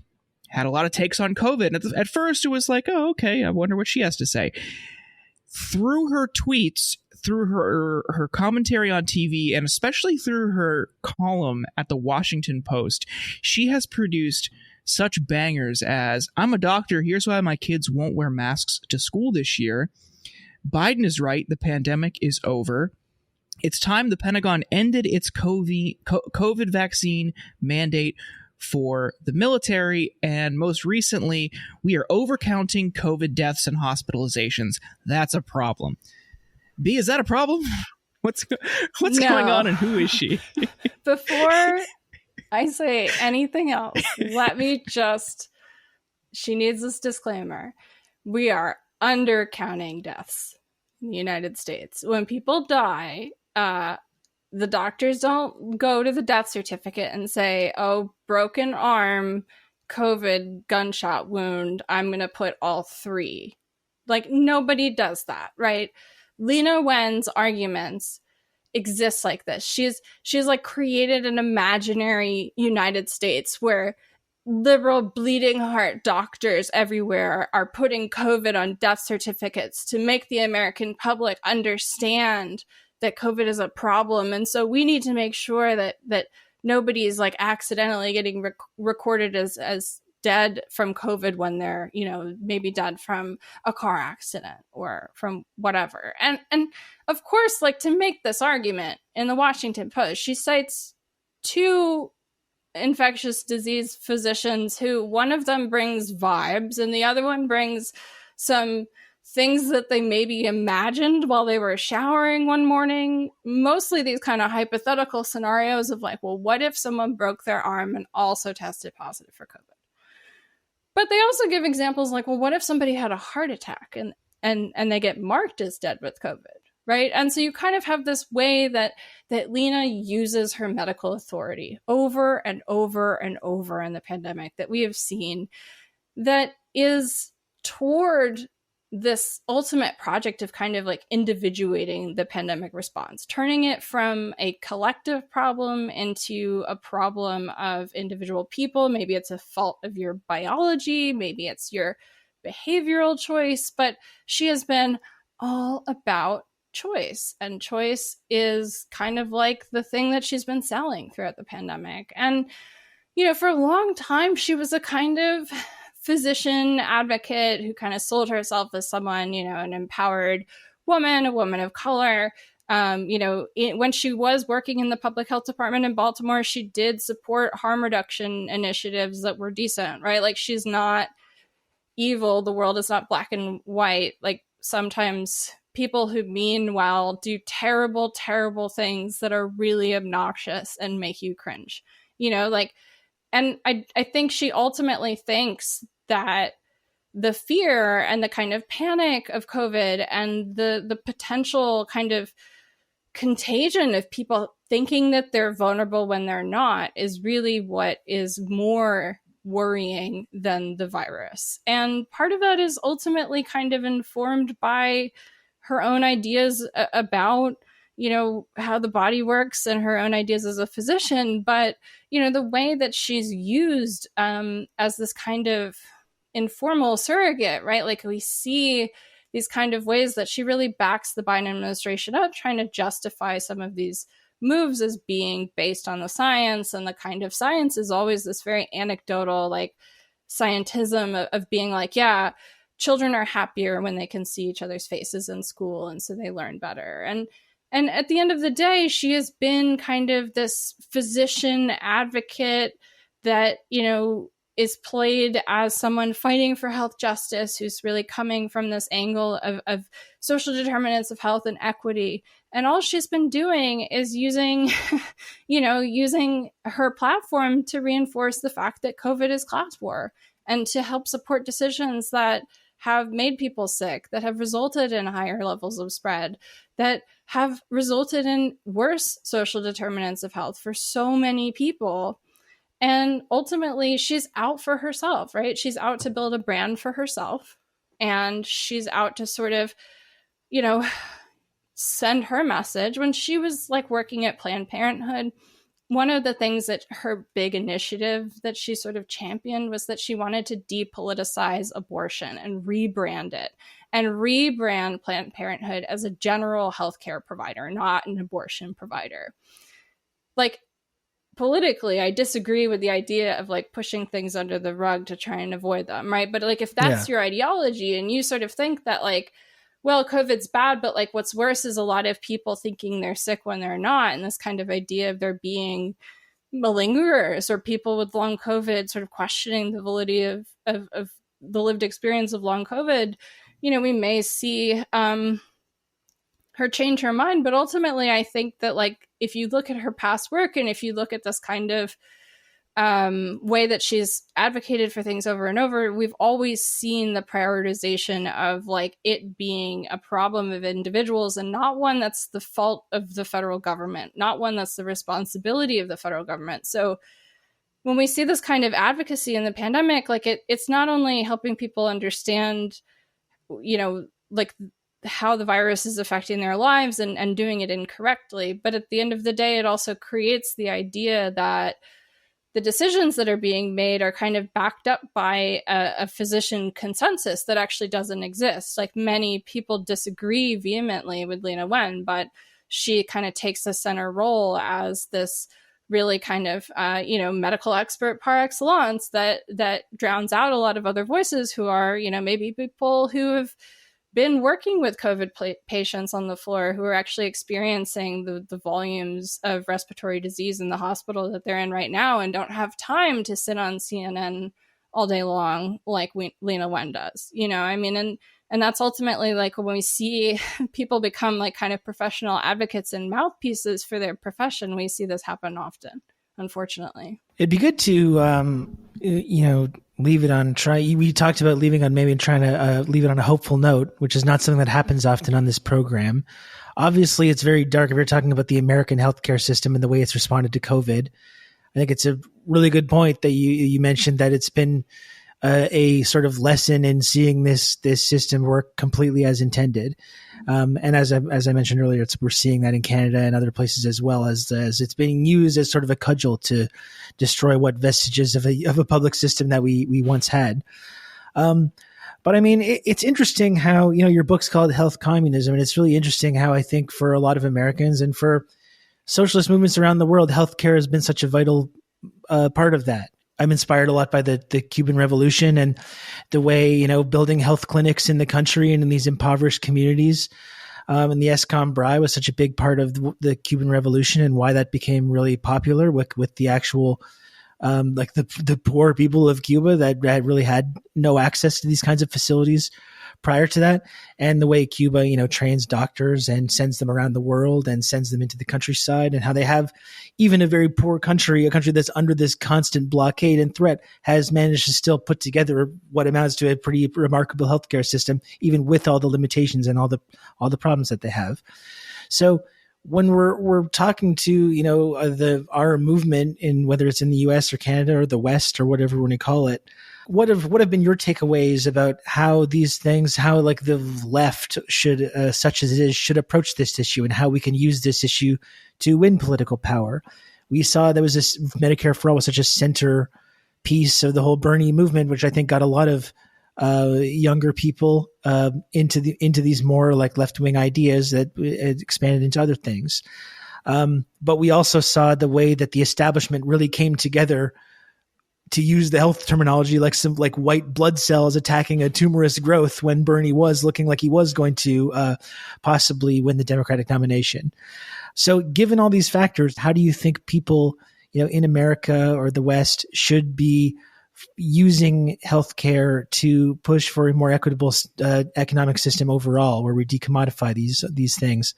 had a lot of takes on COVID. And at first it was like, oh, okay, I wonder what she has to say. Through her tweets, through her commentary on TV, and especially through her column at the Washington Post, she has produced such bangers as, I'm a doctor, here's why my kids won't wear masks to school this year. Biden is right, the pandemic is over. It's time the Pentagon ended its COVID vaccine mandate for the military. And most recently, we are overcounting COVID deaths and hospitalizations. That's a problem. B, is that a problem? What's going on and who is she? Before I say anything else, let me just, she needs this disclaimer. We are undercounting deaths in the United States. When people die, the doctors don't go to the death certificate and say, oh, broken arm, COVID, gunshot wound, I'm going to put all 3. Like, nobody does that, right? Lena Wen's arguments exist like this. She's like created an imaginary United States where liberal bleeding heart doctors everywhere are putting COVID on death certificates to make the American public understand that COVID is a problem. And so we need to make sure that nobody is like accidentally getting recorded as dead from COVID when they're, maybe dead from a car accident or from whatever. And of course, like, to make this argument in the Washington Post, she cites 2 infectious disease physicians who, one of them brings vibes and the other one brings some things that they maybe imagined while they were showering one morning. Mostly these kind of hypothetical scenarios of like, well, what if someone broke their arm and also tested positive for COVID? But they also give examples like, well, what if somebody had a heart attack and they get marked as dead with COVID, right? And so you kind of have this way that Lena uses her medical authority over and over and over in the pandemic that we have seen, that is toward this ultimate project of kind of like individuating the pandemic response, turning it from a collective problem into a problem of individual people. Maybe it's a fault of your biology, maybe it's your behavioral choice, but she has been all about choice, and choice is kind of like the thing that she's been selling throughout the pandemic. And, for a long time, she was a kind of physician advocate who kind of sold herself as someone, an empowered woman, a woman of color. When she was working in the public health department in Baltimore, she did support harm reduction initiatives that were decent, right? Like, she's not evil. The world is not black and white. Like, sometimes people who mean well do terrible, terrible things that are really obnoxious and make you cringe, and I think she ultimately thinks that the fear and the kind of panic of COVID and the potential kind of contagion of people thinking that they're vulnerable when they're not is really what is more worrying than the virus. And part of that is ultimately kind of informed by her own ideas about how the body works and her own ideas as a physician. But, the way that she's used as this kind of informal surrogate, right? Like, we see these kind of ways that she really backs the Biden administration up, trying to justify some of these moves as being based on the science. And the kind of science is always this very anecdotal, like, scientism of being like, yeah, children are happier when they can see each other's faces in school, and so they learn better. And at the end of the day, she has been kind of this physician advocate that, is played as someone fighting for health justice, who's really coming from this angle of social determinants of health and equity. And all she's been doing is using her platform to reinforce the fact that COVID is class war, and to help support decisions that have made people sick, that have resulted in higher levels of spread, that have resulted in worse social determinants of health for so many people. And ultimately, she's out for herself, right? She's out to build a brand for herself. And she's out to sort of, send her message. When she was like working at Planned Parenthood, one of the things that her big initiative that she sort of championed was that she wanted to depoliticize abortion and rebrand it, and rebrand Planned Parenthood as a general healthcare provider, not an abortion provider. Like, politically, I disagree with the idea of like pushing things under the rug to try and avoid them, right? But like, if that's your ideology and you sort of think that like, well, COVID's bad, but like what's worse is a lot of people thinking they're sick when they're not. And this kind of idea of there being malingerers or people with long COVID sort of questioning the validity of the lived experience of long COVID, you know, we may see her change her mind. But ultimately, I think that like, if you look at her past work and if you look at this kind of way that she's advocated for things over and over, we've always seen the prioritization of like it being a problem of individuals and not one that's the fault of the federal government, not one that's the responsibility of the federal government. So when we see this kind of advocacy in the pandemic, like it's not only helping people understand, you know, like how the virus is affecting their lives and doing it incorrectly, but at the end of the day, it also creates the idea that the decisions that are being made are kind of backed up by a physician consensus that actually doesn't exist. Like, many people disagree vehemently with Leana Wen, but she kind of takes a center role as this really kind of, medical expert par excellence that drowns out a lot of other voices who are, maybe people who have been working with COVID patients on the floor, who are actually experiencing the volumes of respiratory disease in the hospital that they're in right now and don't have time to sit on CNN all day long like Leana Wen does. And that's ultimately like when we see people become like kind of professional advocates and mouthpieces for their profession, we see this happen often, unfortunately. It'd be good to, leave it on we talked about leaving on maybe trying to leave it on a hopeful note, which is not something that happens often on this program. Obviously, it's very dark if you're talking about the American healthcare system and the way it's responded to COVID. I think it's a really good point that you mentioned that it's been a sort of lesson in seeing this system work completely as intended. And as I mentioned earlier, we're seeing that in Canada and other places as well, as it's being used as sort of a cudgel to destroy what vestiges of a public system that we once had. But I mean, it's interesting how, your book's called Health Communism, and it's really interesting how I think for a lot of Americans and for socialist movements around the world, healthcare has been such a vital part of that. I'm inspired a lot by the Cuban Revolution and the way, building health clinics in the country and in these impoverished communities. And the Escom Bry was such a big part of the Cuban Revolution and why that became really popular with the actual, the poor people of Cuba that really had no access to these kinds of facilities prior to that. And the way Cuba, trains doctors and sends them around the world and sends them into the countryside, and how they have even a very poor country, a country that's under this constant blockade and threat, has managed to still put together what amounts to a pretty remarkable healthcare system, even with all the limitations and all the problems that they have. So when we're talking to, our movement in whether it's in the US or Canada or the West or whatever we want to call it, what have been your takeaways about how these things, how like the left should, such as it is, should approach this issue, and how we can use this issue to win political power? We saw there was this Medicare for All was such a center piece of the whole Bernie movement, which I think got a lot of younger people into these more like left-wing ideas that expanded into other things. But we also saw the way that the establishment really came together to use the health terminology, like some like white blood cells attacking a tumorous growth, when Bernie was looking like he was going to possibly win the Democratic nomination. So given all these factors, how do you think people, in America or the West should be using healthcare to push for a more equitable economic system overall, where we decommodify these things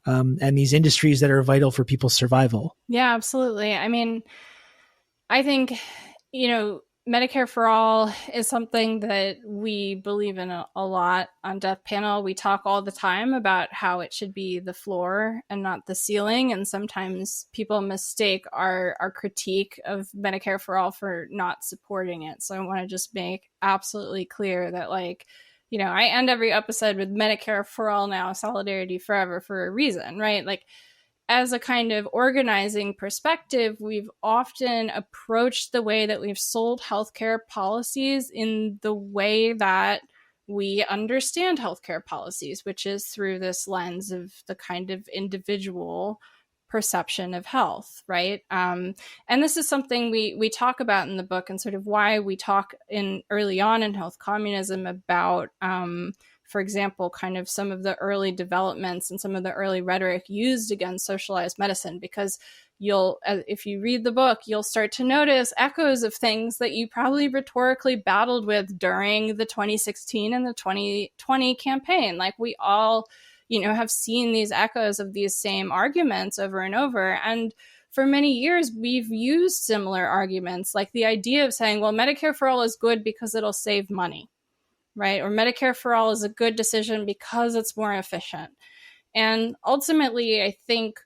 and these industries that are vital for people's survival? Yeah, absolutely. I mean, I think, Medicare for All is something that we believe in a lot on Death Panel. We talk all the time about how it should be the floor and not the ceiling. And sometimes people mistake our critique of Medicare for All for not supporting it. So I want to just make absolutely clear that, like, I end every episode with Medicare for All now, solidarity forever, for a reason, right? Like, as a kind of organizing perspective, we've often approached the way that we've sold healthcare policies in the way that we understand healthcare policies, which is through this lens of the kind of individual perception of health, right? And this is something we talk about in the book, and sort of why we talk in early on in Health Communism about for example, kind of some of the early developments and some of the early rhetoric used against socialized medicine, because if you read the book, you'll start to notice echoes of things that you probably rhetorically battled with during the 2016 and the 2020 campaign. Like, we all, have seen these echoes of these same arguments over and over. And for many years, we've used similar arguments, like the idea of saying, well, Medicare for all is good because it'll save money, right? Or Medicare for all is a good decision because it's more efficient. And ultimately, I think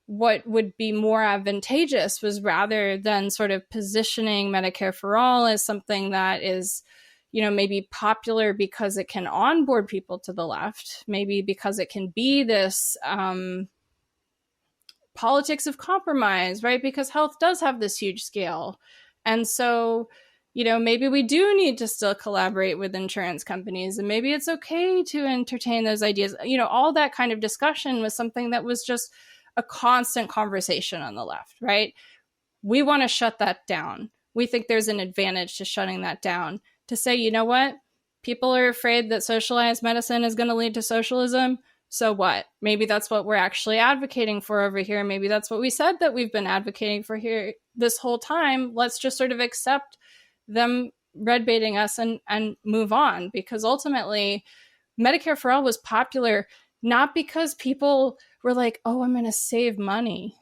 what would be more advantageous was, rather than sort of positioning Medicare for all as something that is, maybe popular because it can onboard people to the left, maybe because it can be this politics of compromise, right? Because health does have this huge scale. And so, maybe we do need to still collaborate with insurance companies, and maybe it's okay to entertain those ideas. All that kind of discussion was something that was just a constant conversation on the left, right? We want to shut that down. We think there's an advantage to shutting that down, to say, you know what? People are afraid that socialized medicine is going to lead to socialism. So what? Maybe that's what we're actually advocating for over here. Maybe that's what we said that we've been advocating for here this whole time. Let's just sort of accept them red baiting us and move on, because ultimately Medicare for all was popular not because people were like, oh, I'm going to save money,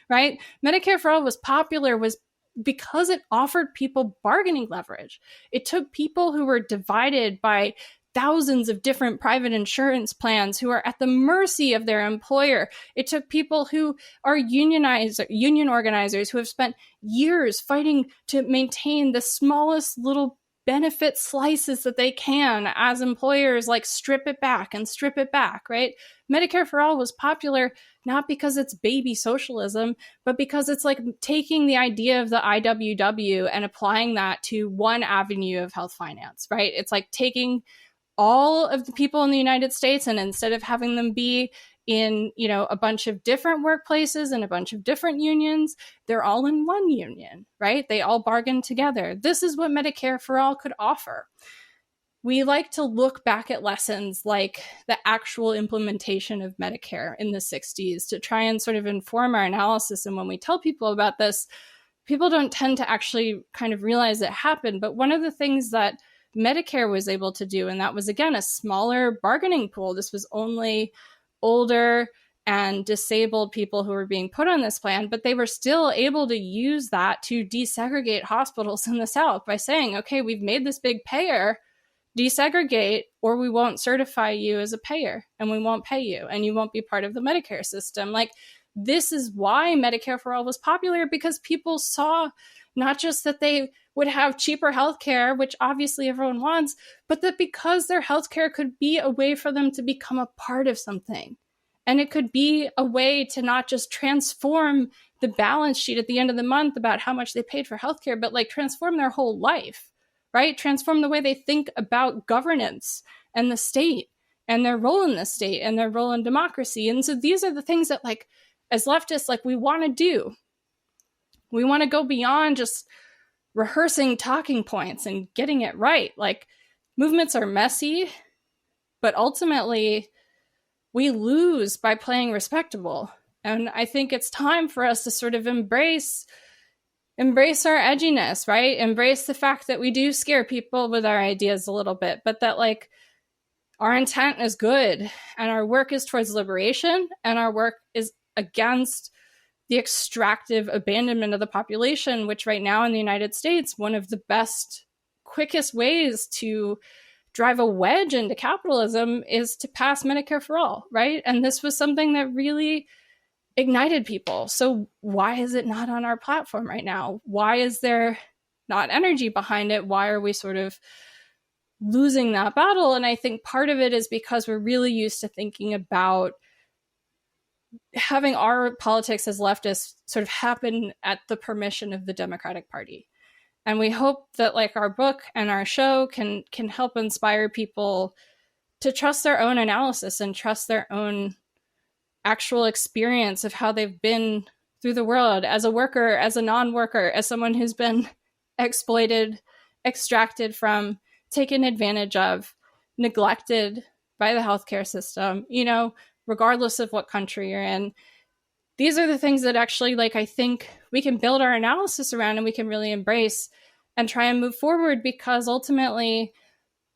right? Medicare for all was popular was because it offered people bargaining leverage. It took people who were divided by thousands of different private insurance plans, who are at the mercy of their employer. It took people who are union organizers, who have spent years fighting to maintain the smallest little benefit slices that they can as employers, like strip it back, right? Medicare for all was popular not because it's baby socialism, but because it's like taking the idea of the IWW and applying that to one avenue of health finance, right? It's like taking all of the people in the United States, and instead of having them be in, a bunch of different workplaces and a bunch of different unions, they're all in one union, right? They all bargain together. This is what Medicare for all could offer. We like to look back at lessons like the actual implementation of Medicare in the 60s to try and sort of inform our analysis. And when we tell people about this, people don't tend to actually kind of realize it happened. But one of the things that Medicare was able to do, and that was, again, a smaller bargaining pool. This was only older and disabled people who were being put on this plan, but they were still able to use that to desegregate hospitals in the South by saying, okay, we've made this big payer, desegregate, or we won't certify you as a payer, and we won't pay you, and you won't be part of the Medicare system. Like, this is why Medicare for all was popular, because people saw not just that they would have cheaper healthcare, which obviously everyone wants, but that because their healthcare could be a way for them to become a part of something. And it could be a way to not just transform the balance sheet at the end of the month about how much they paid for healthcare, but like transform their whole life, right? Transform the way they think about governance and the state and their role in the state and their role in democracy. And so these are the things that, like, as leftists, like, we want to do. We want to go beyond just rehearsing talking points and getting it right. Like, movements are messy, but ultimately we lose by playing respectable. And I think it's time for us to sort of embrace our edginess, right? Embrace the fact that we do scare people with our ideas a little bit, but that, like, our intent is good, and our work is towards liberation, and our work is against the extractive abandonment of the population, which right now in the United States, one of the best, quickest ways to drive a wedge into capitalism is to pass Medicare for all, right? And this was something that really ignited people. So why is it not on our platform right now? Why is there not energy behind it? Why are we sort of losing that battle? And I think part of it is because we're really used to thinking about having our politics as leftists sort of happen at the permission of the Democratic Party. And we hope that like our book and our show can help inspire people to trust their own analysis and trust their own actual experience of how they've been through the world as a worker, as a non-worker, as someone who's been exploited, extracted from, taken advantage of, neglected by the healthcare system, you know, regardless of what country you're in. These are the things that actually, like, I think we can build our analysis around and we can really embrace and try and move forward, because ultimately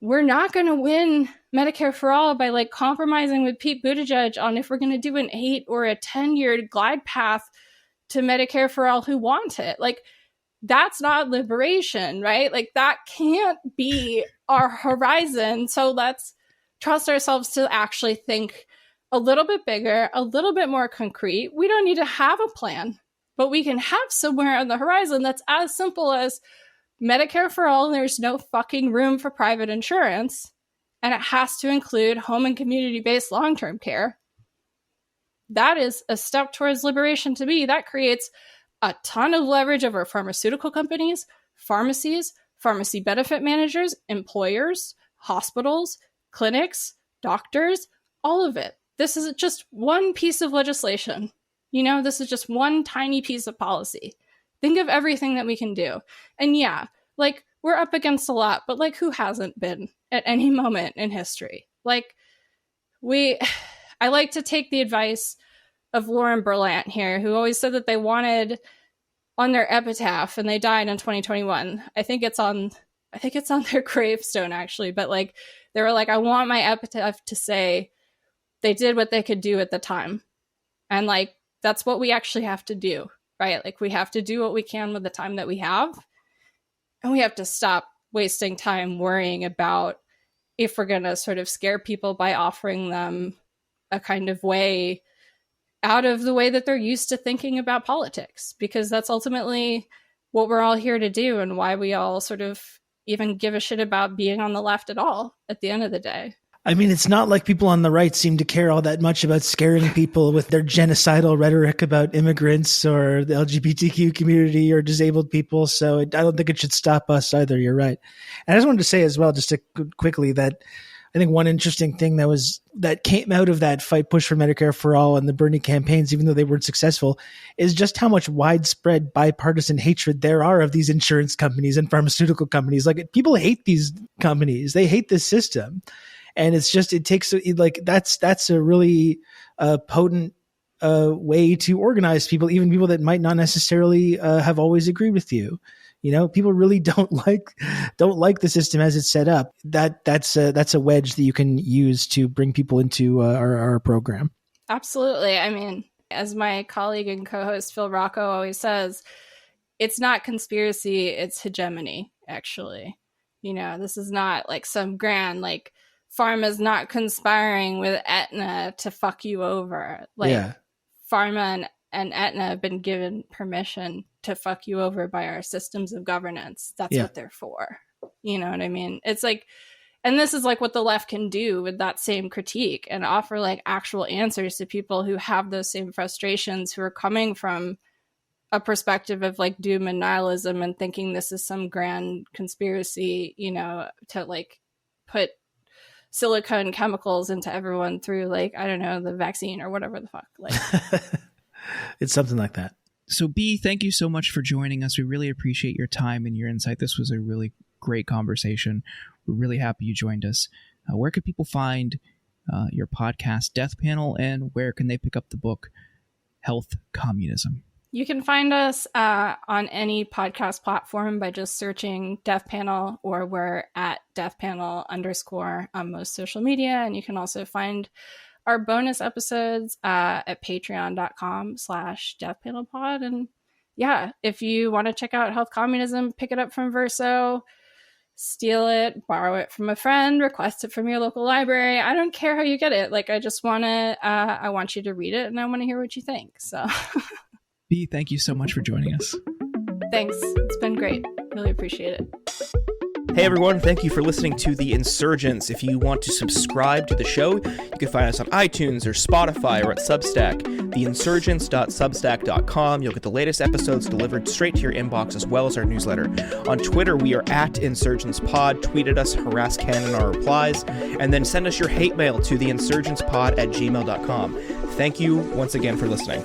we're not going to win Medicare for all by like compromising with Pete Buttigieg on if we're going to do an 8 or a 10-year glide path to Medicare for all who want it. Like, that's not liberation, right? Like, that can't be our horizon. So let's trust ourselves to actually think a little bit bigger, a little bit more concrete. We don't need to have a plan, but we can have somewhere on the horizon that's as simple as Medicare for all. There's no fucking room for private insurance, and it has to include home and community-based long-term care. That is a step towards liberation to me. That creates a ton of leverage over pharmaceutical companies, pharmacies, pharmacy benefit managers, employers, hospitals, clinics, doctors, all of it. This is just one piece of legislation. You know, this is just one tiny piece of policy. Think of everything that we can do. And yeah, like, we're up against a lot, but like, who hasn't been at any moment in history? Like, I like to take the advice of Lauren Berlant here, who always said that they wanted on their epitaph, and they died in 2021. I think it's on their gravestone, actually. But like, they were like, I want my epitaph to say they did what they could do at the time. And like, that's what we actually have to do, right? Like, we have to do what we can with the time that we have. And we have to stop wasting time worrying about if we're going to sort of scare people by offering them a kind of way out of the way that they're used to thinking about politics, because that's ultimately what we're all here to do, and why we all sort of even give a shit about being on the left at all at the end of the day. I mean, it's not like people on the right seem to care all that much about scaring people with their genocidal rhetoric about immigrants or the LGBTQ community or disabled people. So I don't think it should stop us either. You're right. And I just wanted to say as well, just to quickly, that I think one interesting thing that came out of that fight push for Medicare for all and the Bernie campaigns, even though they weren't successful, is just how much widespread bipartisan hatred there are of these insurance companies and pharmaceutical companies. Like, people hate these companies. They hate this system. And it's just, that's a really potent way to organize people, even people that might not necessarily have always agreed with you. You know, people really don't like the system as it's set up. That's a wedge that you can use to bring people into our program. Absolutely. I mean, as my colleague and co-host Phil Rocco always says, it's not conspiracy, it's hegemony, actually. You know, this is not like some grand, like, pharma's not conspiring with Aetna to fuck you over. Like, yeah. Pharma and Aetna have been given permission to fuck you over by our systems of governance. That's what they're for. You know what I mean? It's like, and this is like what the left can do with that same critique, and offer like actual answers to people who have those same frustrations, who are coming from a perspective of like doom and nihilism and thinking this is some grand conspiracy, you know, to like put silicone chemicals into everyone through, like, I don't know, the vaccine or whatever the fuck. Like, it's something like that. So B, thank you so much for joining us. We really appreciate your time and your insight. This was a really great conversation. We're really happy you joined us. Where can people find your podcast, Death Panel, and where can they pick up the book, Health Communism? You can find us on any podcast platform by just searching Death Panel, or we're at Death Panel _ on most social media. And you can also find our bonus episodes at patreon.com/deathpanelpod. And yeah, if you want to check out Health Communism, pick it up from Verso, steal it, borrow it from a friend, request it from your local library. I don't care how you get it. Like, I just want to, I want you to read it, and I want to hear what you think. So... B, thank you so much for joining us. Thanks. It's been great. Really appreciate it. Hey everyone, thank you for listening to The Insurgents. If you want to subscribe to the show, you can find us on iTunes or Spotify or at Substack, theinsurgents.substack.com. You'll get the latest episodes delivered straight to your inbox as well as our newsletter. On Twitter, we are at InsurgentsPod. Tweet at us, harass Ken in our replies, and then send us your hate mail to theinsurgentspod@gmail.com. Thank you once again for listening.